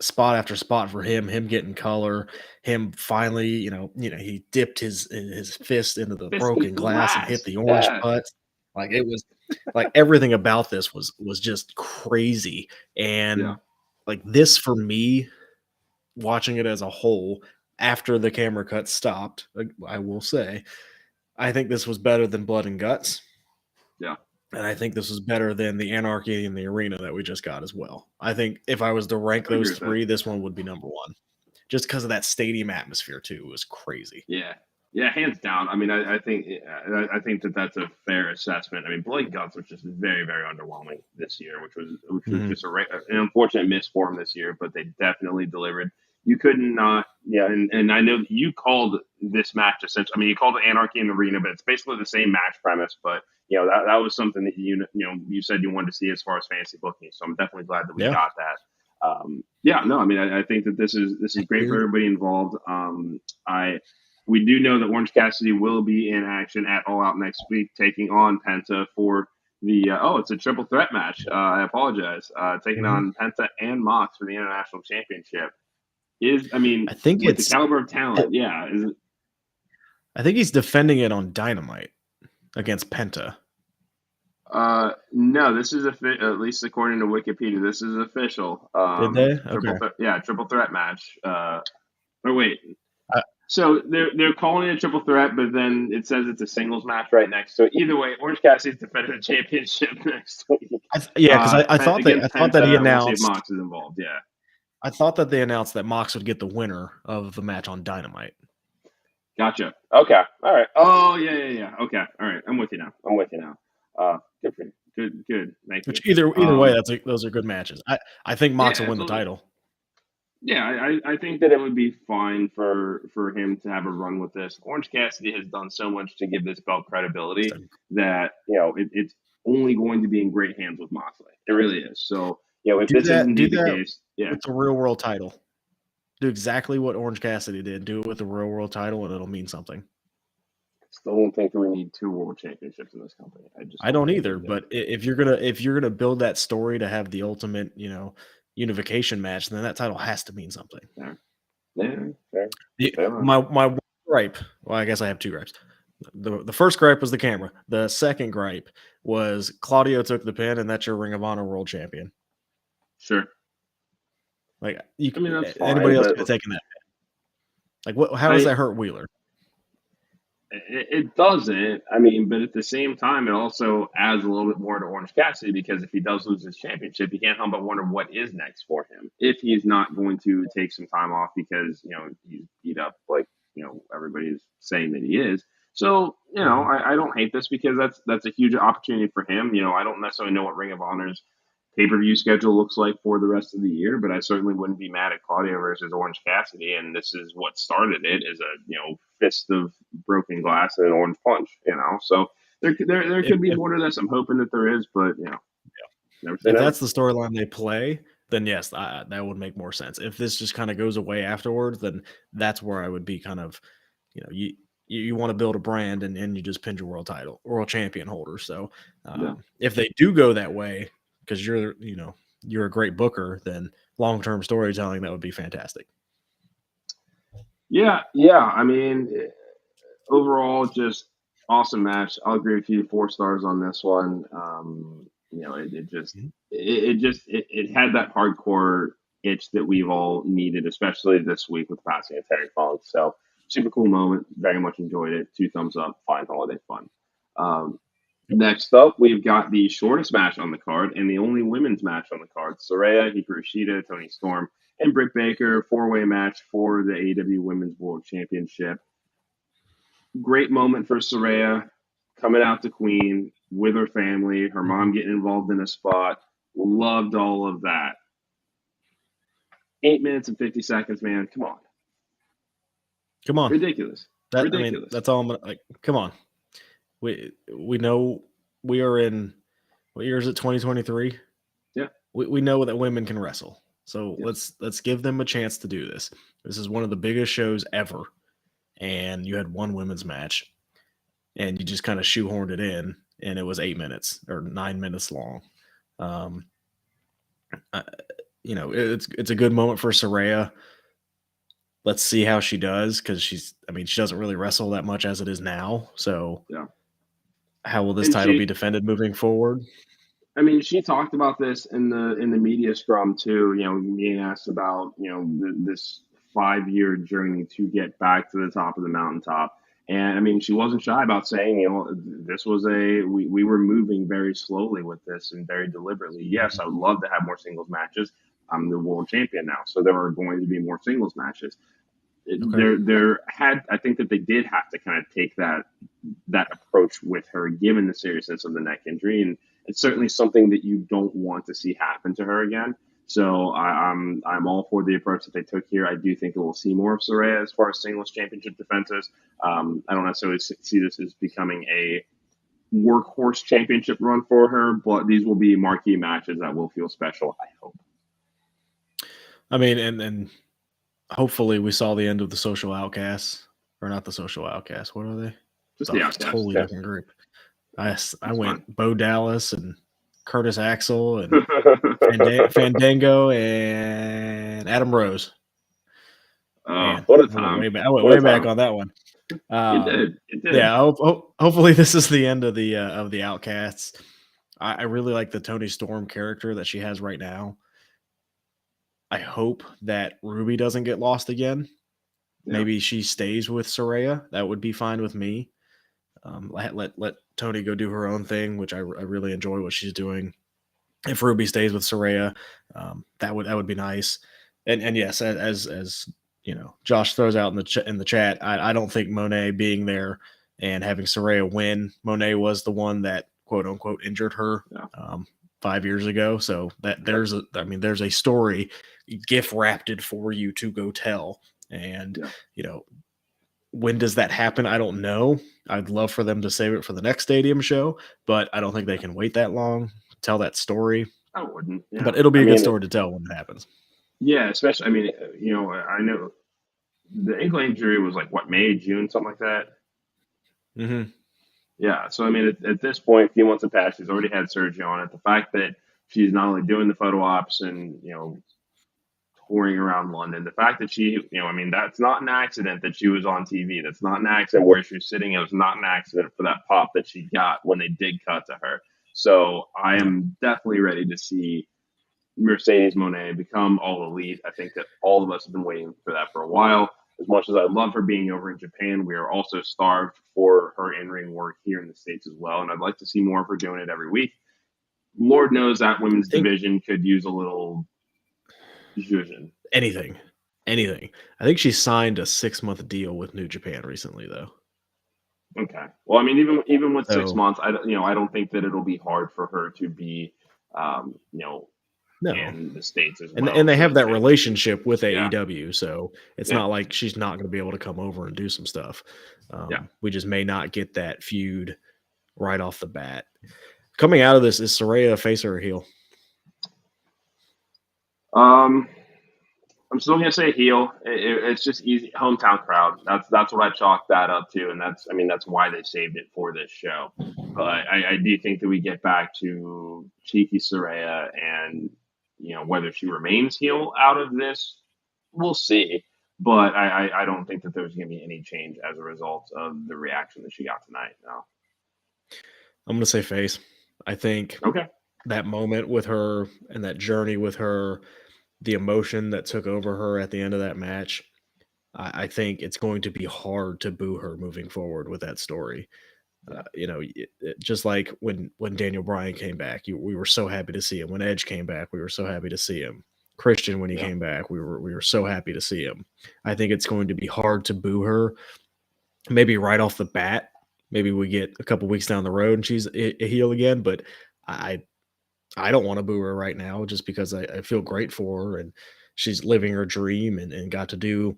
S2: spot after spot for him getting color, him finally, he dipped his fist into the broken glass and hit the orange putts. Like it was like everything about this was just crazy. And like this for me, watching it as a whole after the camera cut stopped, I will say, I think this was better than Blood and Guts.
S3: Yeah.
S2: And I think this was better than the Anarchy in the Arena that we just got as well. I think if I was to rank those 3, this one would be number 1. Just because of that stadium atmosphere, too. It was crazy.
S3: Yeah. Yeah, hands down. I mean, I think that's a fair assessment. I mean, Blood and Guts was just very, very underwhelming this year, which was just an unfortunate miss for them this year, but they definitely delivered. You couldn't not, and I know you called this match essentially. I mean, you called it Anarchy in the Arena, but it's basically the same match premise. But that was something that you said you wanted to see as far as fantasy booking. So I'm definitely glad that we got that. I mean, I think that this is great for everybody involved. We do know that Orange Cassidy will be in action at All Out next week, taking on Penta for the it's a triple threat match. I apologize, taking on Penta and Mox for the International Championship. I think it's the caliber of talent.
S2: I think he's defending it on Dynamite against Penta.
S3: No, this is at least according to Wikipedia. This is official.
S2: Did they? Okay.
S3: Triple threat match. So they're calling it a triple threat, but then it says it's a singles match right next. So either way, Orange Cassidy's defending the championship next week.
S2: Because I thought that he announced
S3: Mox is involved. Yeah.
S2: I thought that they announced that Mox would get the winner of the match on Dynamite.
S3: Gotcha. Okay. All right. Oh, yeah. Okay. All right. I'm with you now. Good for you. Good. Thank you.
S2: Which either way, those are good matches. I think Mox will win the title.
S3: Yeah, I think that it would be fine for him to have a run with this. Orange Cassidy has done so much to give this belt credibility that it's only going to be in great hands with Moxley. It really is. So if this is indeed the case,
S2: with the real world title, do exactly what Orange Cassidy did. Do it with the real world title, and it'll mean something.
S3: Still don't think that we need 2 world championships in this company.
S2: I don't either. But if you're gonna build that story to have the ultimate, unification match, then that title has to mean something.
S3: Fair.
S2: My gripe. Well, I guess I have 2 gripes. The first gripe was the camera. The second gripe was Claudio took the pin, and that's your Ring of Honor World Champion.
S3: Sure.
S2: Like anybody else could have taken that pin. Like how does that hurt Wheeler?
S3: It doesn't. I mean, but at the same time, it also adds a little bit more to Orange Cassidy because if he does lose his championship, you can't help but wonder what is next for him. If he's not going to take some time off because he's beat up like everybody's saying that he is. So I don't hate this because that's a huge opportunity for him. I don't necessarily know what Ring of Honor's pay-per-view schedule looks like for the rest of the year, but I certainly wouldn't be mad at Claudio versus Orange Cassidy, and this is what started it as a fist of broken glass and an orange punch. So there could be more to this. I'm hoping that there is, but Never say
S2: If
S3: never.
S2: that's the storyline they play, then yes, that would make more sense. If this just kind of goes away afterwards, then that's where I would be kind of, you want to build a brand and you just pin your world champion holder. So if they do go that way, because you're a great booker, then long-term storytelling, that would be fantastic.
S3: Yeah. I mean, overall, just awesome match. I'll agree with you. 4 stars on this one. It had that hardcore itch that we've all needed, especially this week with the passing of Terry Funk. So super cool moment. Very much enjoyed it. 2 thumbs up. Fine holiday fun. Next up, we've got the shortest match on the card and the only women's match on the card. Saraya, Hikaru Shida, Toni Storm, and Britt Baker, 4-way match for the AEW Women's World Championship. Great moment for Saraya coming out to Queen with her family, her mom getting involved in a spot. Loved all of that. 8 minutes and 50 seconds, man. Come on. Ridiculous. Ridiculous.
S2: I mean, that's all I'm gonna like. Come on. We know we are in, what year is it? 2023.
S3: Yeah.
S2: We know that women can wrestle. So let's give them a chance to do this. This is one of the biggest shows ever. And you had one women's match and you just kind of shoehorned it in, and it was 8 minutes or 9 minutes long. It's a good moment for Saraya. Let's see how she does, because she doesn't really wrestle that much as it is now. So how will this title be defended moving forward?
S3: I mean, she talked about this in the media scrum too. Being asked about this 5-year journey to get back to the top of the mountaintop. And I mean, she wasn't shy about saying, this was we were moving very slowly with this and very deliberately. Yes, I would love to have more singles matches. I'm the world champion now, so there are going to be more singles matches. Okay. I think that they did have to kind of take that approach with her, given the seriousness of the neck injury, and it's certainly something that you don't want to see happen to her again. So I'm all for the approach that they took here. I do think that we'll see more of Saraya as far as singles championship defenses. I don't necessarily see this as becoming a workhorse championship run for her, but these will be marquee matches that will feel special, I hope.
S2: I mean, and hopefully we saw the end of the social outcasts, or not the social outcasts. What are they?
S3: Just the outcasts.
S2: Totally different group. I went fine. Bo Dallas and Curtis Axel and Fandango and Adam Rose.
S3: What a time!
S2: I went way back on that one.
S3: It did.
S2: Yeah. Hopefully this is the end of the outcasts. I really like the Toni Storm character that she has right now. I hope that Ruby doesn't get lost again. Yeah. Maybe she stays with Saraya. That would be fine with me. Let Toni go do her own thing, which I really enjoy what she's doing. If Ruby stays with Saraya, that would be nice. And yes, as Josh throws out in the chat, I don't think Monet being there and having Saraya win. Monet was the one that quote unquote injured her 5 years ago. So that there's a story gift wrapped for you to go tell. And when does that happen? I don't know. I'd love for them to save it for the next stadium show, but I don't think they can wait that long to tell that story.
S3: I wouldn't. Yeah.
S2: But it'll be a good story to tell when it happens.
S3: Yeah, especially, I know the ankle injury was like, May, June, something like that?
S2: Mm-hmm.
S3: Yeah, so, at this point, a few months have passed. She's already had surgery on it. The fact that she's not only doing the photo ops and, touring around London, the fact that she, that's not an accident that she was on TV. That's not an accident where she was sitting. It was not an accident for that pop that she got when they did cut to her. So I am definitely ready to see Mercedes Moné become all elite. I think that all of us have been waiting for that for a while. As much as I love her being over in Japan, we are also starved for her in-ring work here in the States as well. And I'd like to see more of her doing it every week. Lord knows that women's division could use a little fusion.
S2: Anything. I think she signed a 6-month deal with New Japan recently, though.
S3: Okay. Well, even with 6 months, I don't think that it'll be hard for her to be, in the States as well.
S2: And they have that relationship with AEW, so it's not like she's not going to be able to come over and do some stuff. We just may not get that feud right off the bat. Coming out of this, is Saraya a face or a heel?
S3: I'm still gonna say heel. It's just easy hometown crowd. That's what I chalked that up to, and that's why they saved it for this show. But I do think that we get back to Cheeky Soraya, and whether she remains heel out of this, we'll see. But I don't think that there's gonna be any change as a result of the reaction that she got tonight. No.
S2: I'm gonna say face. I think
S3: Okay.
S2: that moment with her and that journey with her, the emotion that took over her at the end of that match, I think it's going to be hard to boo her moving forward with that story. Just like when Daniel Bryan came back, we were so happy to see him. When Edge came back, we were so happy to see him. Christian, when he came back, we were so happy to see him. I think it's going to be hard to boo her, maybe right off the bat. Maybe we get a couple weeks down the road and she's a heel again, but I don't want to boo her right now just because I feel great for her and she's living her dream and got to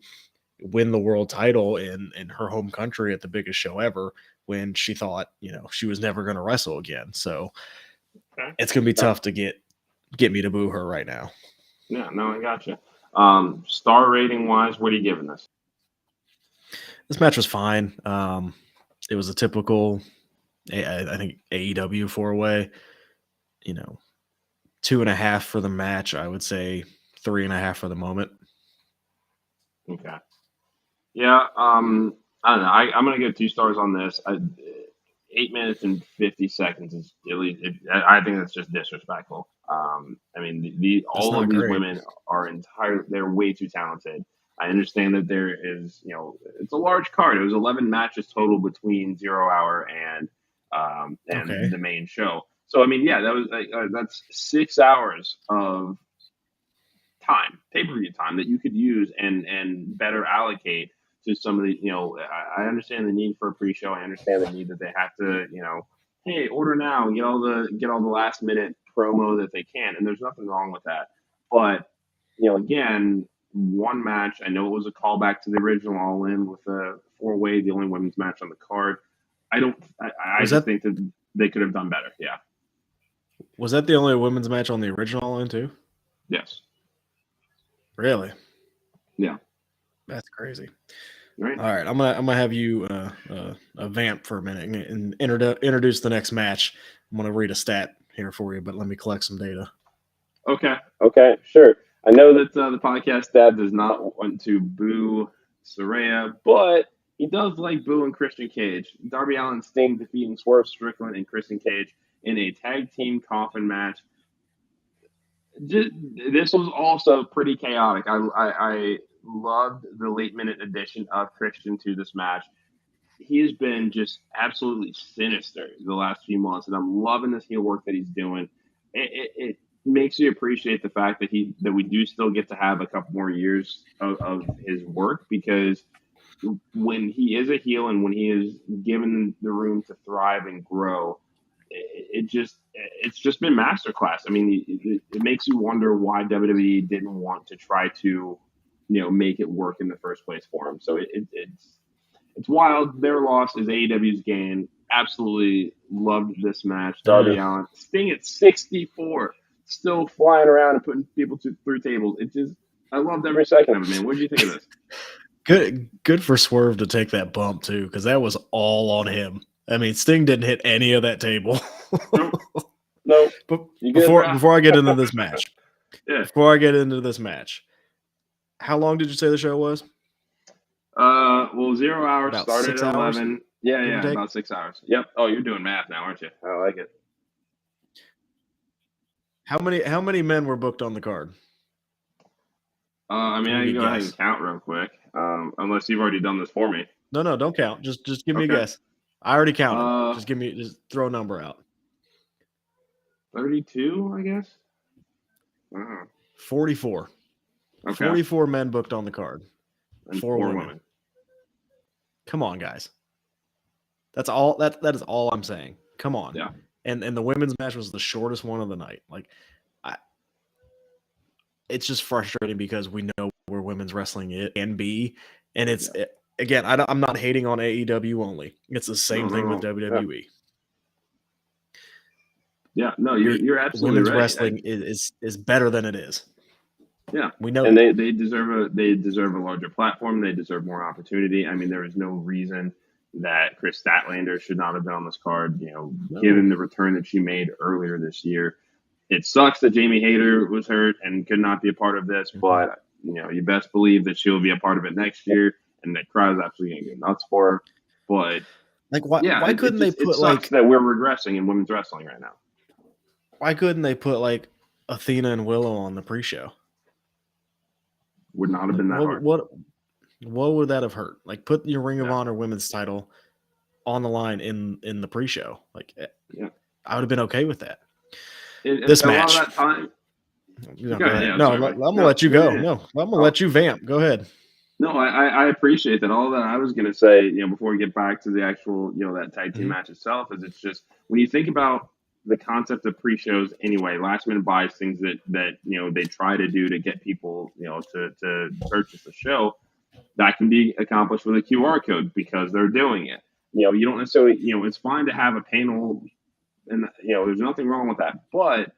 S2: win the world title in her home country at the biggest show ever when she thought, she was never going to wrestle again. So it's going to be tough to get me to boo her right now.
S3: Yeah, no, I gotcha. Star rating wise, what are you giving this?
S2: This match was fine. It was a typical, I think, AEW 4-way, 2.5 for the match. I would say 3.5 for the moment.
S3: Okay. Yeah. I don't know. I'm going to give 2 stars on this. 8 minutes and 50 seconds is at least. I think that's just disrespectful. All of these women are they're way too talented. I understand that there is, it's a large card. It was 11 matches total between 0 Hour and the main show. So that was that's 6 hours of time, pay-per-view time that you could use and better allocate to some of the, I understand the need for a pre-show. I understand the need that they have to, hey, order now, get all the last minute promo that they can, and there's nothing wrong with that. But again, one match. I know it was a callback to the original All In with a 4-way, the only women's match on the card. I just think that they could have done better. Yeah.
S2: Was that the only women's match on the original All In too?
S3: Yes.
S2: Really?
S3: Yeah.
S2: That's crazy.
S3: Right.
S2: All right, I'm gonna have you vamp for a minute and introduce the next match. I'm gonna read a stat here for you, but let me collect some data.
S3: Okay, sure. I know that the podcast dad does not want to boo Soraya, but he does like booing Christian Cage. Darby Allin Sting defeating Swerve Strickland and Christian Cage in a tag team coffin match. This was also pretty chaotic. I loved the late minute addition of Christian to this match. He has been just absolutely sinister the last few months, and I'm loving this heel work that he's doing. It makes you appreciate the fact that we do still get to have a couple more years of his work, because when he is a heel and when he is given the room to thrive and grow, it's just been masterclass. It makes you wonder why WWE didn't want to try to, make it work in the first place for him. So it's wild. Their loss is AEW's gain. Absolutely loved this match. Darby Allin, Sting at 64, still flying around and putting people through tables. I loved every second of it, man. What did you think of this?
S2: Good for Swerve to take that bump too, because that was all on him. Sting didn't hit any of that table.
S3: No.
S2: But before I get into this match, how long did you say the show was?
S3: 0 Hour
S2: about
S3: started at 11.
S2: Hours?
S3: Yeah, about 6 hours. Yep. Oh, you're doing math now, aren't you? I like it.
S2: How many men were booked on the card?
S3: I can go ahead and count real quick. Unless you've already done this for me.
S2: No, don't count. Just give me a guess. I already counted. Just throw a number out.
S3: 32, I guess.
S2: 44.
S3: Okay.
S2: 44 men booked on the card.
S3: And
S2: 4 women. Come on, guys. That's all. That is all I'm saying. Come on.
S3: Yeah.
S2: And the women's match was the shortest one of the night. It's just frustrating because we know where women's wrestling can be, and again, I'm not hating on AEW only. It's the same thing with WWE.
S3: Yeah, no, you're absolutely
S2: women's
S3: right.
S2: Wrestling is better than it is.
S3: Yeah,
S2: We know,
S3: and they deserve a larger platform. They deserve more opportunity. I mean, there is no reason that Chris Statlander should not have been on this card.
S2: no.
S3: Given the return that she made earlier this year, it sucks that Jamie Hayter was hurt and could not be a part of this.
S2: Mhm.
S3: But you best believe that she'll be a part of it next year, and that crowd's absolutely gonna go nuts for her. But
S2: Like, why
S3: yeah,
S2: why couldn't they
S3: it
S2: put
S3: sucks
S2: like
S3: that we're regressing in women's wrestling right now.
S2: why couldn't they put like Athena and Willow on the pre-show?
S3: Would not have
S2: Like,
S3: been that hard.
S2: what would that have hurt? Like, put your Ring of
S3: Yeah.
S2: Honor women's title on the line in the pre-show. Like,
S3: Yeah.
S2: I would have been okay with that.
S3: This match. A lot of that time.
S2: Go
S3: Go
S2: ahead.
S3: ahead. Yeah,
S2: No,
S3: sorry,
S2: I'm gonna let you go.
S3: yeah.
S2: No, I'm gonna let you vamp. Go ahead.
S3: No, I appreciate that. All that I was gonna say, before we get back to the actual, that tag team
S2: Mhm.
S3: match itself, is it's just when you think about the concept of pre-shows anyway, last minute buys, things that they try to do to get people, to purchase the show, that can be accomplished with a QR code because they're doing it. You don't necessarily, it's fine to have a panel, and there's nothing wrong with that, but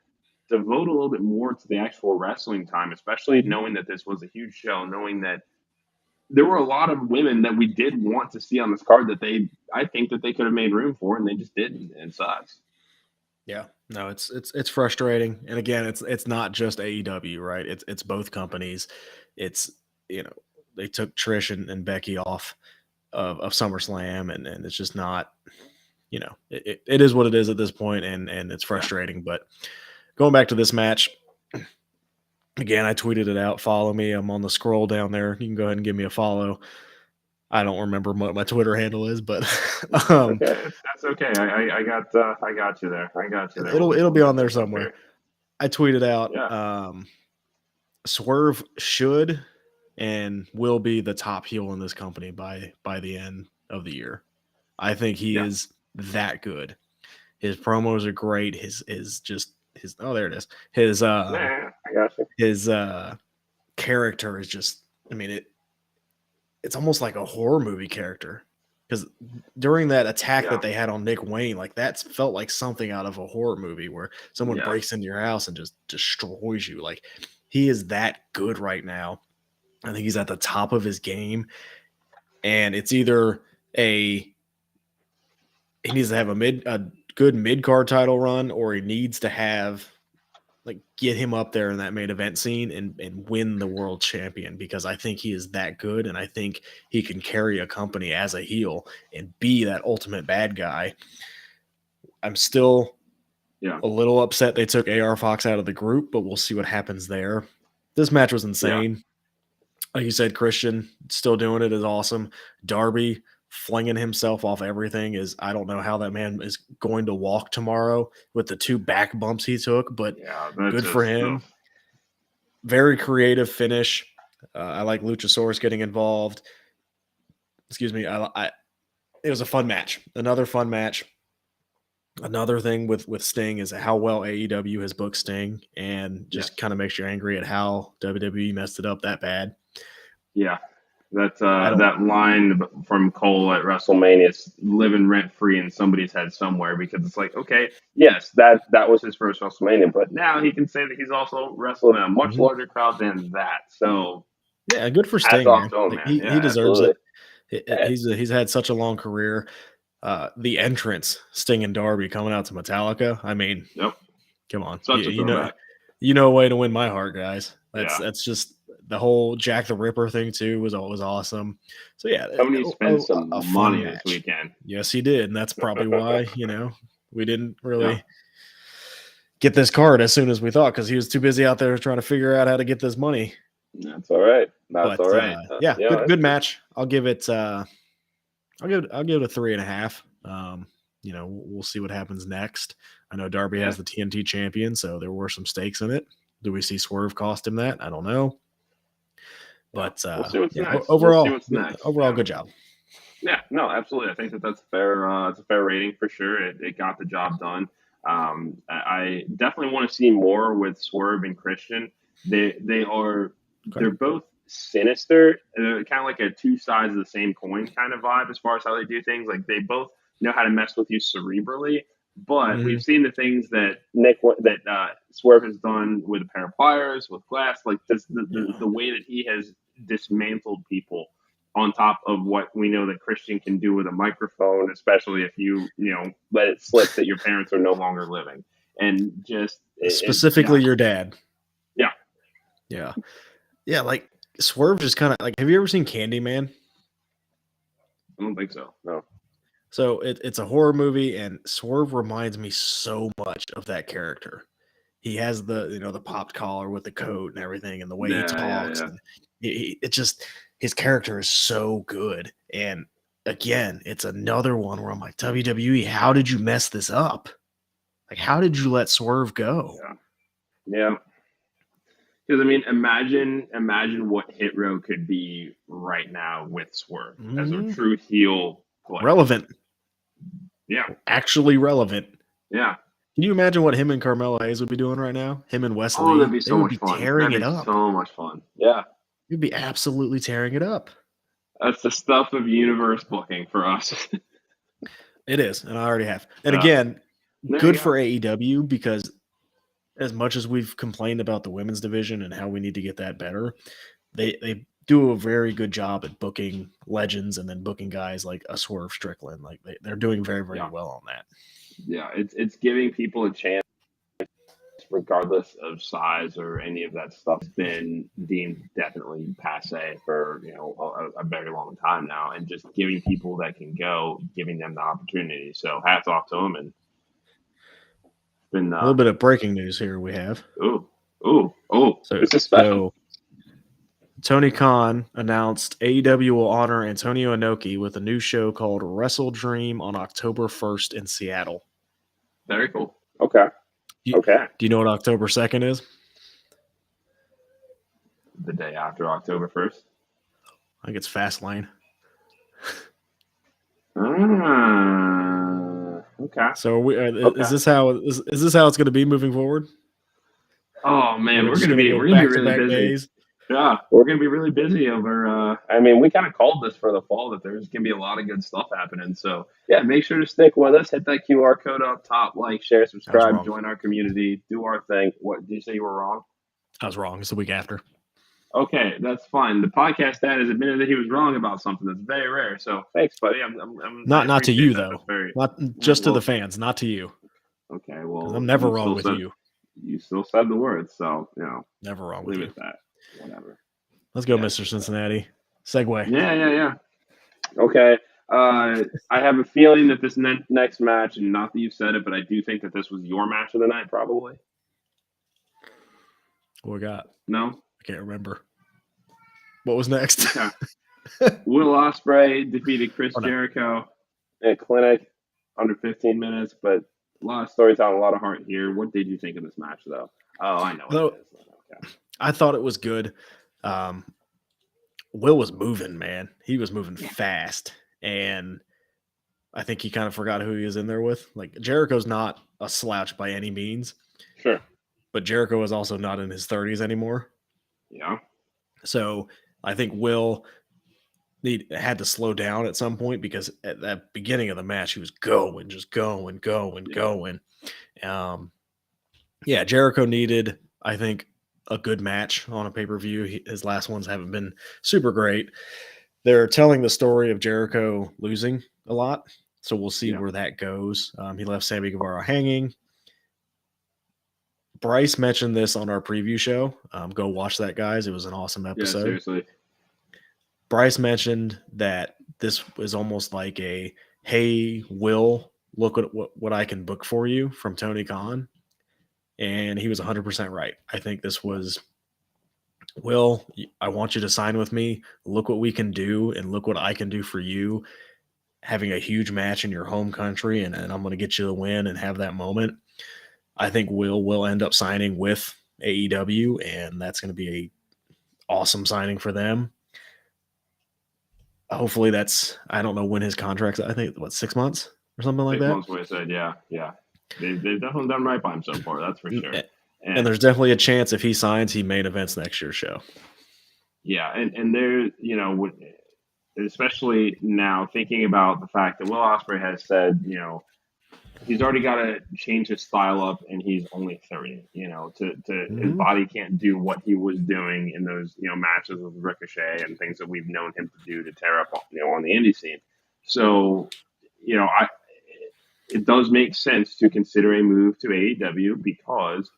S3: devote a little bit more to the actual wrestling time, especially knowing that this was a huge show, knowing that there were a lot of women that we did want to see on this card that I think that they could have made room for, and they just didn't. And it sucks.
S2: Yeah, no, it's frustrating, and again, it's not just AEW, right? It's both companies. It's they took Trish and Becky off of SummerSlam, and it's just not, it is what it is at this point, and it's frustrating. Yeah. But going back to this match, again, I tweeted it out. Follow me. I'm on the scroll down there. You can go ahead and give me a follow. I don't remember what my Twitter handle is, but
S3: that's okay. I got you there. I got you there.
S2: It'll be on there somewhere. I tweeted out. Swerve should and will be the top heel in this company by the end of the year. I think he is that good. His promos are great. His oh, there it is. His
S3: I got you.
S2: His character is just, I mean, it's almost like a horror movie character, because during that attack that they had on Nick Wayne, like that felt like something out of a horror movie where someone breaks into your house and just destroys you. Like, he is that good right now. I think he's at the top of his game, and it's either he needs to have a good mid-card title run, or he needs to have get him up there in that main event scene and win the world champion, because I think he is that good, and I think he can carry a company as a heel and be that ultimate bad guy. I'm still a little upset they took AR Fox out of the group, but we'll see what happens there. This match was insane. Like you said, Christian still doing it is awesome. Darby flinging himself off everything is, I don't know how that man is going to walk tomorrow with the 2 back bumps he took, but good for him. Very creative finish. I like Luchasaurus getting involved. Excuse me. It was a fun match. Another fun match. Another thing with Sting is how well AEW has booked Sting, and just kind of makes you angry at how WWE messed it up that bad.
S3: Yeah. That line from Cole at WrestleMania is living rent free in somebody's head somewhere, because it's like, okay, yes, that was his first WrestleMania, but now he can say that he's also wrestled in a much larger crowd than that. So
S2: yeah, good for Sting. Man. He deserves it. He's had such a long career. The entrance, Sting and Darby coming out to Metallica. I mean, come on, you know a way to win my heart, guys. That's just. The whole Jack the Ripper thing too was awesome. So yeah,
S3: somebody spent some money this weekend.
S2: Yes, he did, and that's probably why we didn't really get this card as soon as we thought, because he was too busy out there trying to figure out how to get this money.
S3: That's all right. All right.
S2: Good match. I'll give it. I'll give it a 3.5. We'll see what happens next. I know Darby has the TNT champion, so there were some stakes in it. Do we see Swerve cost him that? I don't know. But
S3: we'll see what's next.
S2: Overall, good job.
S3: Yeah, no, absolutely. I think that's fair. It's a fair rating for sure. It got the job done. I definitely want to see more with Swerve and Christian. They're both sinister. They're kind of like a 2 sides of the same coin kind of vibe as far as how they do things. Like, they both know how to mess with you cerebrally, But we've seen the things that Swerve has done with a pair of pliers, with glass, like this, the way that he has dismantled people on top of what we know that Christian can do with a microphone, especially if you let it slip that your parents are no longer living. And just
S2: specifically your dad.
S3: Yeah.
S2: Like Swerve just kind of like, have you ever seen Candyman?
S3: I don't think so. No.
S2: So it's a horror movie, and Swerve reminds me so much of that character. He has the popped collar with the coat and everything, and the way he talks.
S3: Yeah.
S2: And it just, his character is so good. And again, it's another one where I'm like, WWE, how did you mess this up? Like, how did you let Swerve go?
S3: Yeah. Because I mean, imagine what Hit Row could be right now with Swerve as a true heel player.
S2: Relevant.
S3: Yeah.
S2: Actually relevant.
S3: Yeah.
S2: Can you imagine what him and Carmelo Hayes would be doing right now? Him and Wesley.
S3: Oh, that'd be so much fun.
S2: Tearing it up.
S3: So much fun. Yeah.
S2: You'd be absolutely tearing it up.
S3: That's the stuff of universe booking for us.
S2: It is, and I already have. And again, good for AEW, because as much as we've complained about the women's division and how we need to get that better, they do a very good job at booking legends and then booking guys like a Swerve Strickland. Like they're doing very, very well on that.
S3: Yeah, it's giving people a chance, regardless of size or any of that stuff. It's been deemed definitely passe for a very long time now, and just giving people that can go, giving them the opportunity. So hats off to them. And been
S2: a little bit of breaking news here. We have
S3: so this is special.
S2: So Tony Khan announced AEW will honor Antonio Inoki with a new show called Wrestle Dream on October 1st in Seattle.
S3: Very cool. Okay.
S2: Do you know what October 2nd is?
S3: The day after October 1st.
S2: I think it's Fastlane.
S3: Okay.
S2: So is this how it's going to be moving forward?
S3: Oh man, we're gonna be really busy. Days. Yeah, we're gonna be really busy over. I mean, we kind of called this for the fall that there's gonna be a lot of good stuff happening. So yeah, make sure to stick with us. Hit that QR code up top. Like, share, subscribe, join our community, do our thing. What did you say? You were wrong?
S2: I was wrong. It's the week after.
S3: Okay, that's fine. The podcast dad has admitted that he was wrong about something. That's very rare. So thanks, buddy. I'm
S2: not to you though. Not just to the fans. Not to you.
S3: Okay, well,
S2: I'm never wrong with you.
S3: You still said the words, so
S2: never wrong with you.
S3: Leave it at that. Whatever.
S2: Let's go, Mr. Cincinnati. Segue.
S3: Yeah. Okay. I have a feeling that this next match, and not that you said it, but I do think that this was your match of the night, probably.
S2: What we got?
S3: No?
S2: I can't remember. What was next?
S3: Okay. Will Ospreay defeated Chris Jericho at Clinic under 15 minutes, but a lot of storytelling, a lot of heart here. What did you think of this match, though? Oh, I know.
S2: Okay. I thought it was good. Will was moving, man. He was moving fast, and I think he kind of forgot who he was in there with. Like, Jericho's not a slouch by any means.
S3: Sure.
S2: But Jericho is also not in his 30s anymore.
S3: Yeah.
S2: So I think Will had to slow down at some point, because at that beginning of the match, he was going. Jericho needed, I think, a good match on a pay-per-view. His last ones haven't been super great. They're telling the story of Jericho losing a lot, so we'll see where that goes. He left Sammy Guevara hanging. Bryce mentioned this on our preview show. Go watch that, guys. It was an awesome episode.
S3: Yeah, seriously.
S2: Bryce mentioned that this was almost like a, hey, Will, look at what I can book for you from Tony Khan. And he was 100% right. I think this was, Will, I want you to sign with me. Look what we can do, and look what I can do for you. Having a huge match in your home country, and I'm going to get you the win and have that moment. I think Will end up signing with AEW, and that's going to be a awesome signing for them. Hopefully that's, I don't know when his contract's, I think, 6 months or something like that?
S3: 6 months, what I said, yeah. They've definitely done right by him so far, that's for sure.
S2: And there's definitely a chance if he signs, he main events next year's show.
S3: Yeah, and there, especially now, thinking about the fact that Will Ospreay has said, he's already got to change his style up, and he's only 30. His body can't do what he was doing in those matches with Ricochet and things that we've known him to do to tear up on the indie scene. So it does make sense to consider a move to AEW because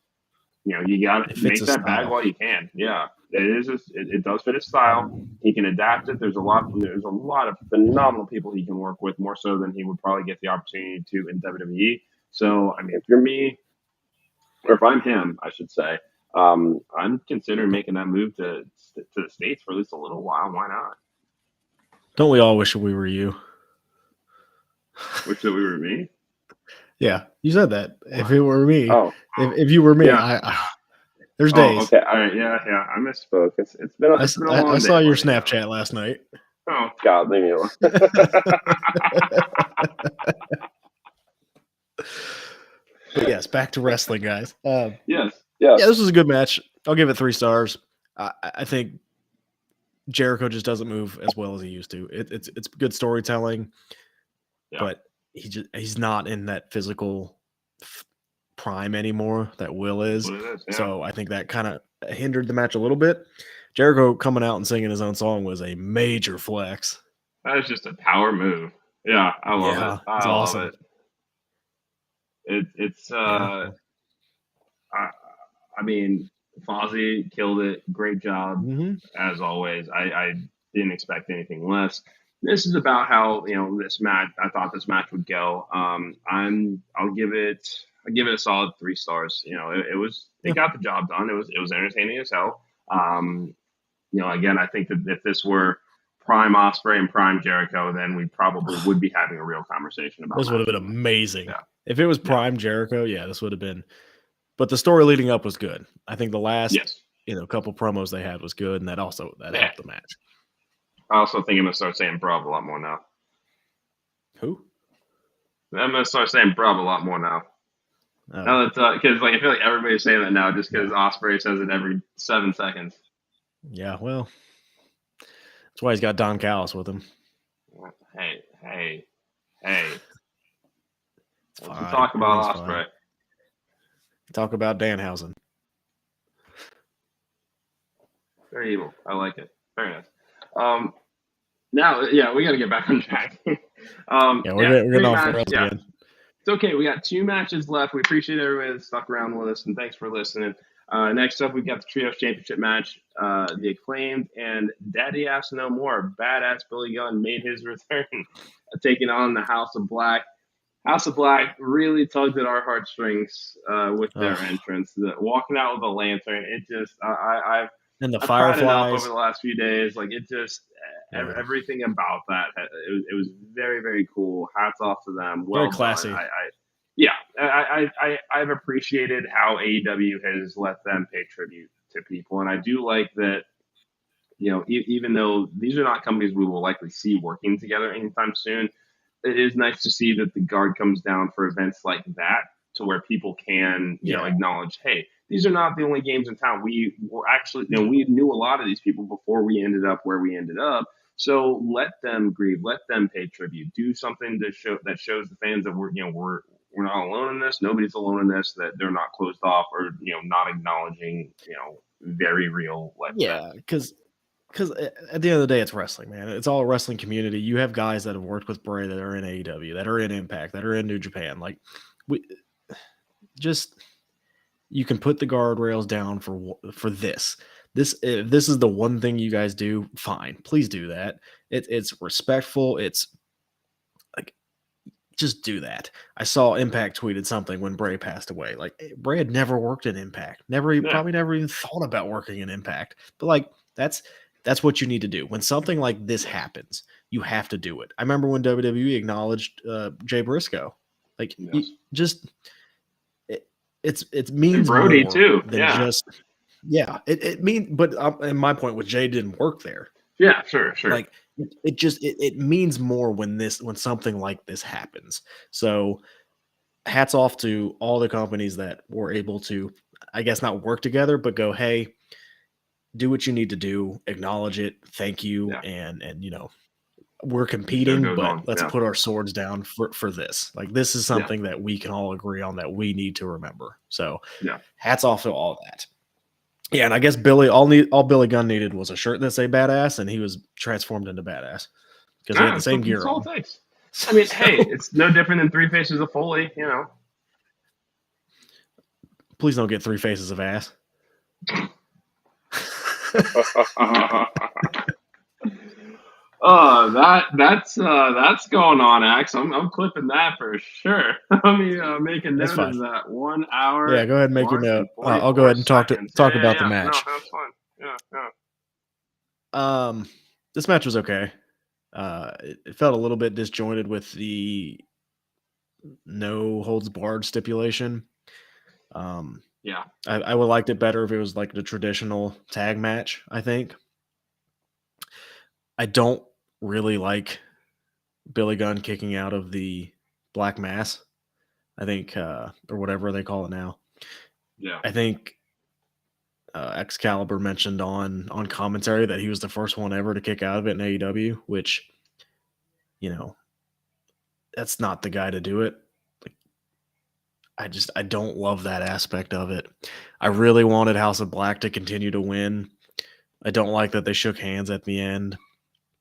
S3: you got to make that bag while you can. Yeah, it does fit his style. He can adapt it. There's a lot of phenomenal people he can work with, more so than he would probably get the opportunity to in WWE. So, I mean, if you're me, or if I'm him, I should say, I'm considering making that move to the States for at least a little while. Why not?
S2: Don't we all wish we were you?
S3: Wish that we were me?
S2: Yeah, you said that. What? If it were me, if you were me,
S3: yeah.
S2: There's days.
S3: Okay, all right, yeah, I misspoke. It's been a long day.
S2: I saw your Snapchat last night.
S3: Oh God, leave me alone.
S2: But yes, back to wrestling, guys.
S3: Yes.
S2: Yeah, this was a good match. I'll give it 3 stars. I think Jericho just doesn't move as well as he used to. It's good storytelling, but he's not in that physical prime anymore that Will is. So I think that kind of hindered the match a little bit. Jericho coming out and singing his own song was a major flex.
S3: That was just a power move. Yeah, I love it.
S2: It's awesome.
S3: Love it. It's I mean, Fozzy killed it. Great job as always. I didn't expect anything less. This is about how this match. I thought this match would go. I'll give it a solid 3 stars. It got the job done. It was entertaining as hell. Again, I think that if this were prime Ospreay and prime Jericho, then we probably would be having a real conversation about
S2: this. Would have been amazing. Yeah. If it was prime Jericho, this would have been. But the story leading up was good. I think the last couple promos they had was good, and that helped the match.
S3: I also think I'm gonna start saying "bruv" a lot more now.
S2: Who?
S3: I'm gonna start saying "bruv" a lot more now. Now that because I feel like everybody's saying that now, just because Ospreay says it every 7 seconds.
S2: Yeah, well, that's why he's got Don Callis with him.
S3: Hey. Let's talk about Ospreay.
S2: Talk about Danhausen.
S3: Very evil. I like it. Very nice. Now, we got to get back on track.
S2: We're getting off the rails again.
S3: It's okay. We got 2 matches left. We appreciate everybody that stuck around with us, and thanks for listening. Next up, we've got the Trios Championship match. The Acclaimed and Daddy Ass No More. Badass Billy Gunn made his return, taking on the House of Black. House of Black really tugged at our heartstrings with their entrance. Walking out with a lantern, it just I've
S2: and the fireflies
S3: over the last few days. Like it just everything about that. It was very, very cool. Hats off to them. Well,
S2: very classy.
S3: I've appreciated how AEW has let them pay tribute to people, and I do like that. Even though these are not companies we will likely see working together anytime soon, it is nice to see that the guard comes down for events like that, to where people can acknowledge, hey, these are not the only games in town. We were actually, we knew a lot of these people before we ended up where we ended up. So let them grieve, let them pay tribute, do something to shows the fans that we're not alone in this. Nobody's alone in this. That they're not closed off or not acknowledging very real life.
S2: Yeah, because at the end of the day, it's wrestling, man. It's all a wrestling community. You have guys that have worked with Bray that are in AEW, that are in Impact, that are in New Japan. Like you can put the guardrails down for this. If this is the one thing you guys do, fine. Please do that. It's respectful. It's like, just do that. I saw Impact tweeted something when Bray passed away. Like, Bray had never worked in Impact. Probably never even thought about working in Impact. But like, that's what you need to do. When something like this happens, you have to do it. I remember when WWE acknowledged Jay Briscoe. Like, it means
S3: and Brody
S2: more
S3: too.
S2: Than just it means. But and my point was Jay didn't work there.
S3: Yeah, sure.
S2: Like it means more when something like this happens. So hats off to all the companies that were able to, I guess, not work together, but go, hey, do what you need to do, acknowledge it, thank you, and we're competing,
S3: goes
S2: but
S3: on.
S2: let's
S3: Yeah.
S2: put our swords down for this. Like, this is something that we can all agree on that we need to remember. So hats off to all that. Yeah, and I guess all Billy Gunn needed was a shirt that say badass, and he was transformed into badass because he had the same gear on.
S3: Takes. I mean, hey, it's no different than Three Faces of Foley, you know.
S2: Please don't get Three Faces of ass.
S3: Oh, that's going on, Axe. I'm clipping that for sure. Let me make a note of that 1 hour.
S2: Yeah, go ahead and make your note. I'll go ahead and talk about the match.
S3: No, that's fine. Yeah.
S2: This match was okay. It felt a little bit disjointed with the no holds barred stipulation.
S3: Yeah.
S2: I would liked it better if it was like the traditional tag match, I think. I don't really like Billy Gunn kicking out of the Black Mass, I think, or whatever they call it now.
S3: Yeah.
S2: I think Excalibur mentioned on commentary that he was the first one ever to kick out of it in AEW, which, you know, that's not the guy to do it. I don't love that aspect of it. I really wanted House of Black to continue to win. I don't like that they shook hands at the end.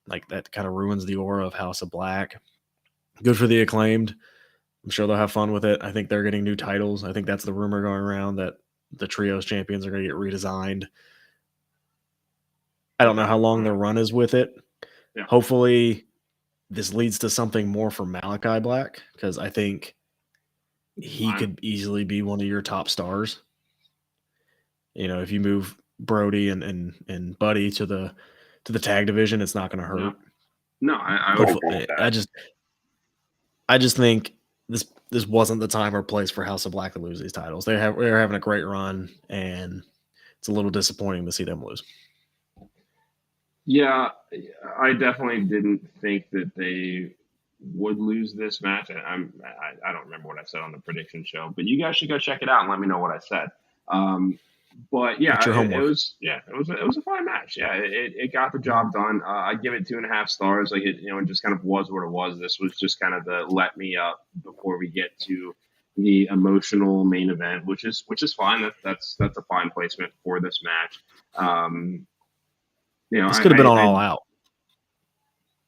S2: Like, that kind of ruins the aura of House of Black. Good for the Acclaimed. I'm sure they'll have fun with it. I think they're getting new titles. I think that's the rumor going around, that the Trios champions are going to get redesigned. I don't know how long their run is with it.
S3: Yeah.
S2: Hopefully this leads to something more for Malachi Black, because I think he could easily be one of your top stars. You know, if you move Brody and Buddy to the tag division, it's not going to hurt.
S3: No, I
S2: just think this wasn't the time or place for House of Black to lose these titles. They're having a great run, and it's a little disappointing to see them lose.
S3: Yeah, I definitely didn't think that they would lose this match. I don't remember what I said on the prediction show, but you guys should go check it out and let me know what I said. But yeah, it was a fine match. Yeah, it got the job done. I give it 2.5 stars. Like, it just kind of was what it was. This was just kind of the let me up before we get to the emotional main event, which is fine. That's a fine placement for this match.
S2: This could have been All Out.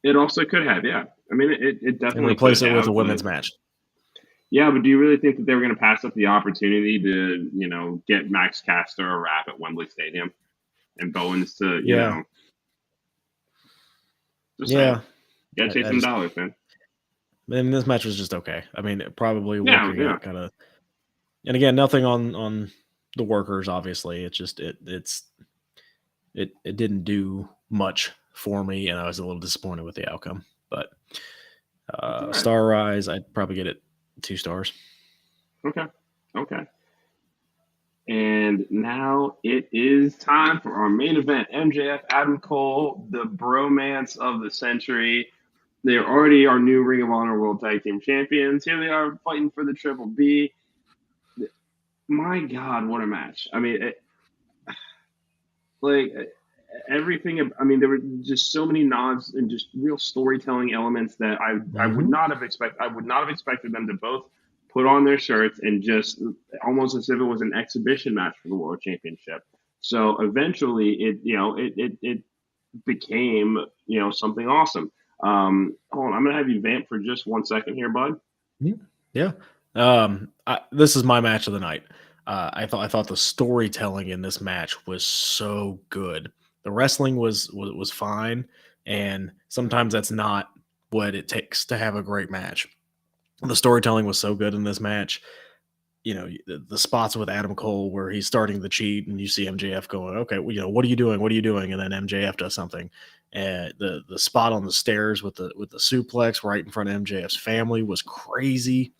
S3: It also could have, yeah. I mean, it definitely
S2: and replace it with a women's match.
S3: Yeah, but do you really think that they were going to pass up the opportunity to, get Max Caster a rap at Wembley Stadium and Bowens to, just gotta chase some dollars, man.
S2: And this match was just okay. I mean, it probably working out kind of. And again, nothing on the workers. Obviously, it's just it didn't do much for me, and I was a little disappointed with the outcome. But Star Rise, I'd probably get it 2 stars.
S3: Okay. And now it is time for our main event. MJF, Adam Cole, the bromance of the century. They're already our new Ring of Honor World Tag Team Champions. Here they are fighting for the Triple B. My God, what a match. I mean, everything. I mean, there were just so many nods and just real storytelling elements that I would not have expected. I would not have expected them to both put on their shirts and just almost as if it was an exhibition match for the World Championship. So eventually, it became something awesome. Hold on, I'm gonna have you vamp for just 1 second here, bud.
S2: Yeah. This is my match of the night. I thought the storytelling in this match was so good. The wrestling was fine, and sometimes that's not what it takes to have a great match. The storytelling was so good in this match. The spots with Adam Cole where he's starting to cheat, and you see MJF going, "Okay, what are you doing? What are you doing?" And then MJF does something. And the spot on the stairs with the suplex right in front of MJF's family was crazy.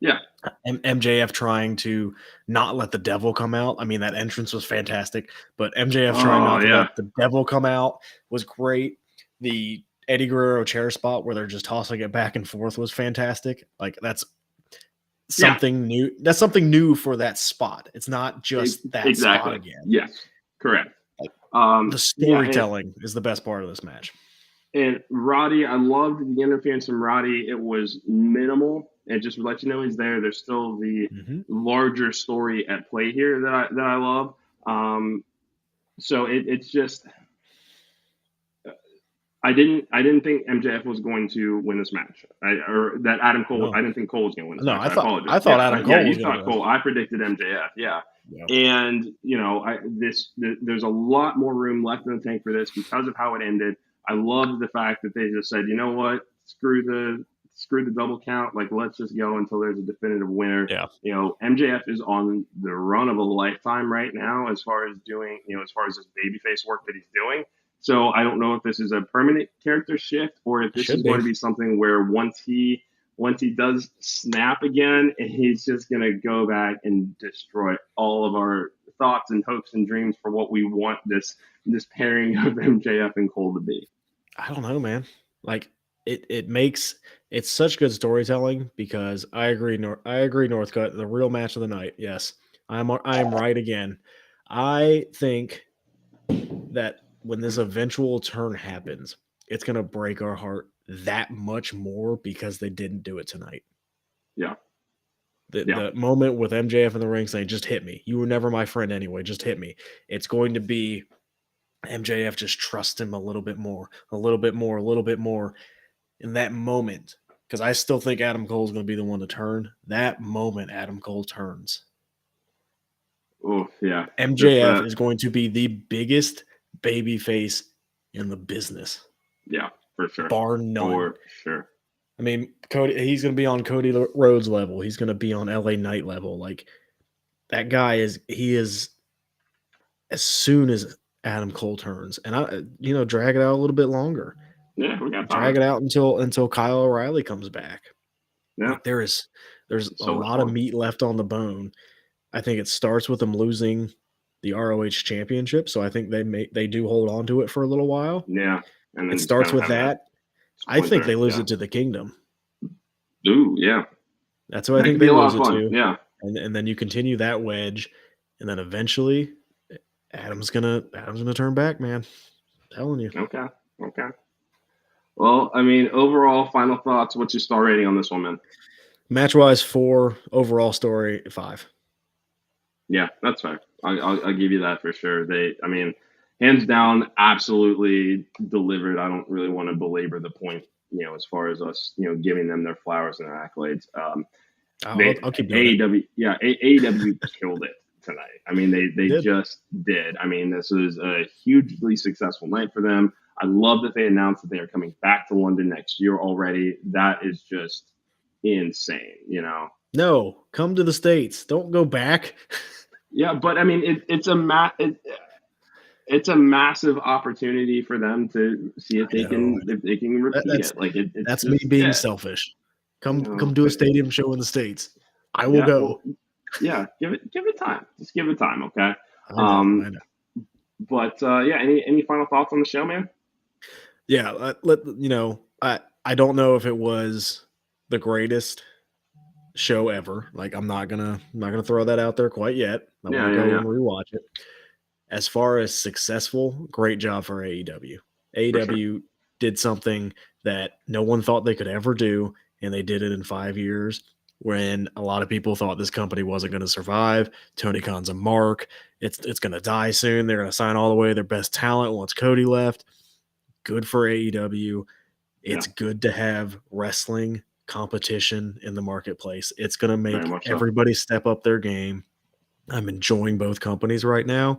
S3: Yeah.
S2: MJF trying to not let the devil come out. I mean, that entrance was fantastic, but MJF trying not to let the devil come out was great. The Eddie Guerrero chair spot where they're just tossing it back and forth was fantastic. Like, that's something new. That's something new for that spot. It's not just that spot again.
S3: Yes, correct.
S2: The storytelling is the best part of this match.
S3: And Roddy, I loved the interference from Roddy. It was minimal. And just to let you know he's there. There's still the larger story at play here that I love. So it's just I didn't think MJF was going to win this match. Or that Adam Cole.
S2: No.
S3: I didn't think Cole was going to win this
S2: No,
S3: match.
S2: I
S3: apologize.
S2: thought Adam Cole was
S3: you
S2: going
S3: thought
S2: to win.
S3: Cole. I predicted MJF. Yeah.
S2: Yeah.
S3: And there's a lot more room left in the tank for this because of how it ended. I love the fact that they just said, you know what, screw the double count. Like, let's just go until there's a definitive winner.
S2: Yeah.
S3: MJF is on the run of a lifetime right now as far as doing, as far as this babyface work that he's doing. So I don't know if this is a permanent character shift or if this is going to be something where once he does snap again, he's just going to go back and destroy all of our thoughts and hopes and dreams for what we want this pairing of MJF and Cole to be.
S2: I don't know, man. Like it's such good storytelling because I agree, Northcutt, the real match of the night. Yes, I am right again. I think that when this eventual turn happens, it's going to break our heart that much more because they didn't do it tonight.
S3: Yeah.
S2: The moment with MJF in the ring saying, just hit me. You were never my friend anyway. Just hit me. It's going to be MJF just trust him a little bit more in that moment. Because I still think Adam Cole's going to be the one to turn. That moment Adam Cole turns.
S3: Oh, yeah.
S2: MJF is going to be the biggest babyface in the business.
S3: Yeah, for sure.
S2: Bar none.
S3: For sure.
S2: I mean, he's going to be on Cody Rhodes level. He's going to be on LA Knight level. Like, that guy is as soon as Adam Cole turns. And, drag it out a little bit longer.
S3: Yeah, we got time.
S2: Drag it out until Kyle O'Reilly comes back.
S3: Yeah.
S2: Like, there's a lot of meat left on the bone. I think it starts with them losing the ROH championship. So I think they do hold on to it for a little while.
S3: Yeah. And then
S2: it starts with that. I think they lose it to the Kingdom.
S3: Ooh, yeah.
S2: That's what I think they lose it to.
S3: Yeah.
S2: And then you continue that wedge, and then eventually Adam's gonna turn back, man. I'm telling you.
S3: Okay. Well, I mean, overall, final thoughts. What's your star rating on this one, man?
S2: Match-wise, 4. Overall story, 5.
S3: Yeah, that's fair. I'll give you that for sure. Hands down, absolutely delivered. I don't really want to belabor the point, as far as us, giving them their flowers and their accolades.
S2: I'll keep doing
S3: AEW, yeah, AEW killed it tonight. I mean, they just did. I mean, this was a hugely successful night for them. I love that they announced that they are coming back to London next year already. That is just insane,
S2: No, come to the States. Don't go back.
S3: Yeah, but I mean, it's a massive opportunity for them to see if they can repeat it. Like
S2: that's me being selfish. Come do a stadium show in the States. I will go.
S3: Well, give it time. Just give it time, okay?
S2: I know.
S3: But any final thoughts on the show, man?
S2: Yeah, I don't know if it was the greatest show ever. Like, I'm not gonna throw that out there quite yet. I'm gonna go and rewatch it. As far as successful, great job for AEW. AEW did something that no one thought they could ever do, and they did it in 5 years. When a lot of people thought this company wasn't going to survive. Tony Khan's a mark. It's going to die soon. They're going to sign all the way their best talent once Cody left. Good for AEW. It's good to have wrestling competition in the marketplace. It's going to make everybody step up their game. I'm enjoying both companies right now.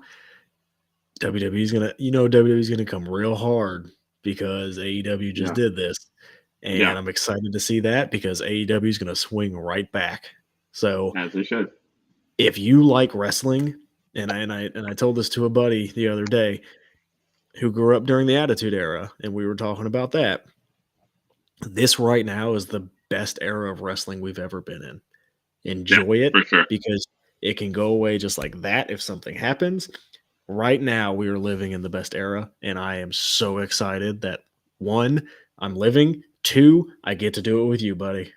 S2: WWE's going to come real hard because AEW just did this. And I'm excited to see that because AEW is going to swing right back. So
S3: as they should.
S2: If you like wrestling, and I told this to a buddy the other day who grew up during the Attitude Era, and we were talking about that. This right now is the best era of wrestling we've ever been in. Enjoy it because it can go away just like that if something happens. Right now, we are living in the best era, and I am so excited that 1, I'm living. 2, I get to do it with you, buddy.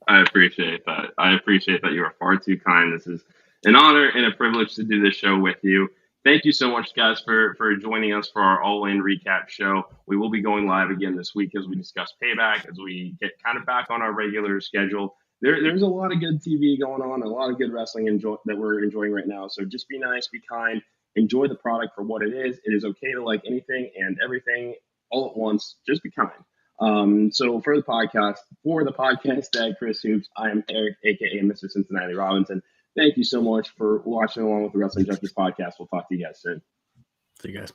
S3: I appreciate that. You are far too kind. This is an honor and a privilege to do this show with you. Thank you so much, guys, for joining us for our All In recap show. We will be going live again this week as we discuss Payback, as we get kind of back on our regular schedule. There's a lot of good TV going on, a lot of good wrestling that we're enjoying right now. So just be nice, be kind, enjoy the product for what it is. It is okay to like anything and everything all at once. Just be kind. So for the podcast dad, Chris Hoops, I am Eric, aka Mr. Cincinnati Robinson. Thank you so much for watching along with the Wrestling Junkies podcast. We'll talk to you guys soon.
S2: See you guys.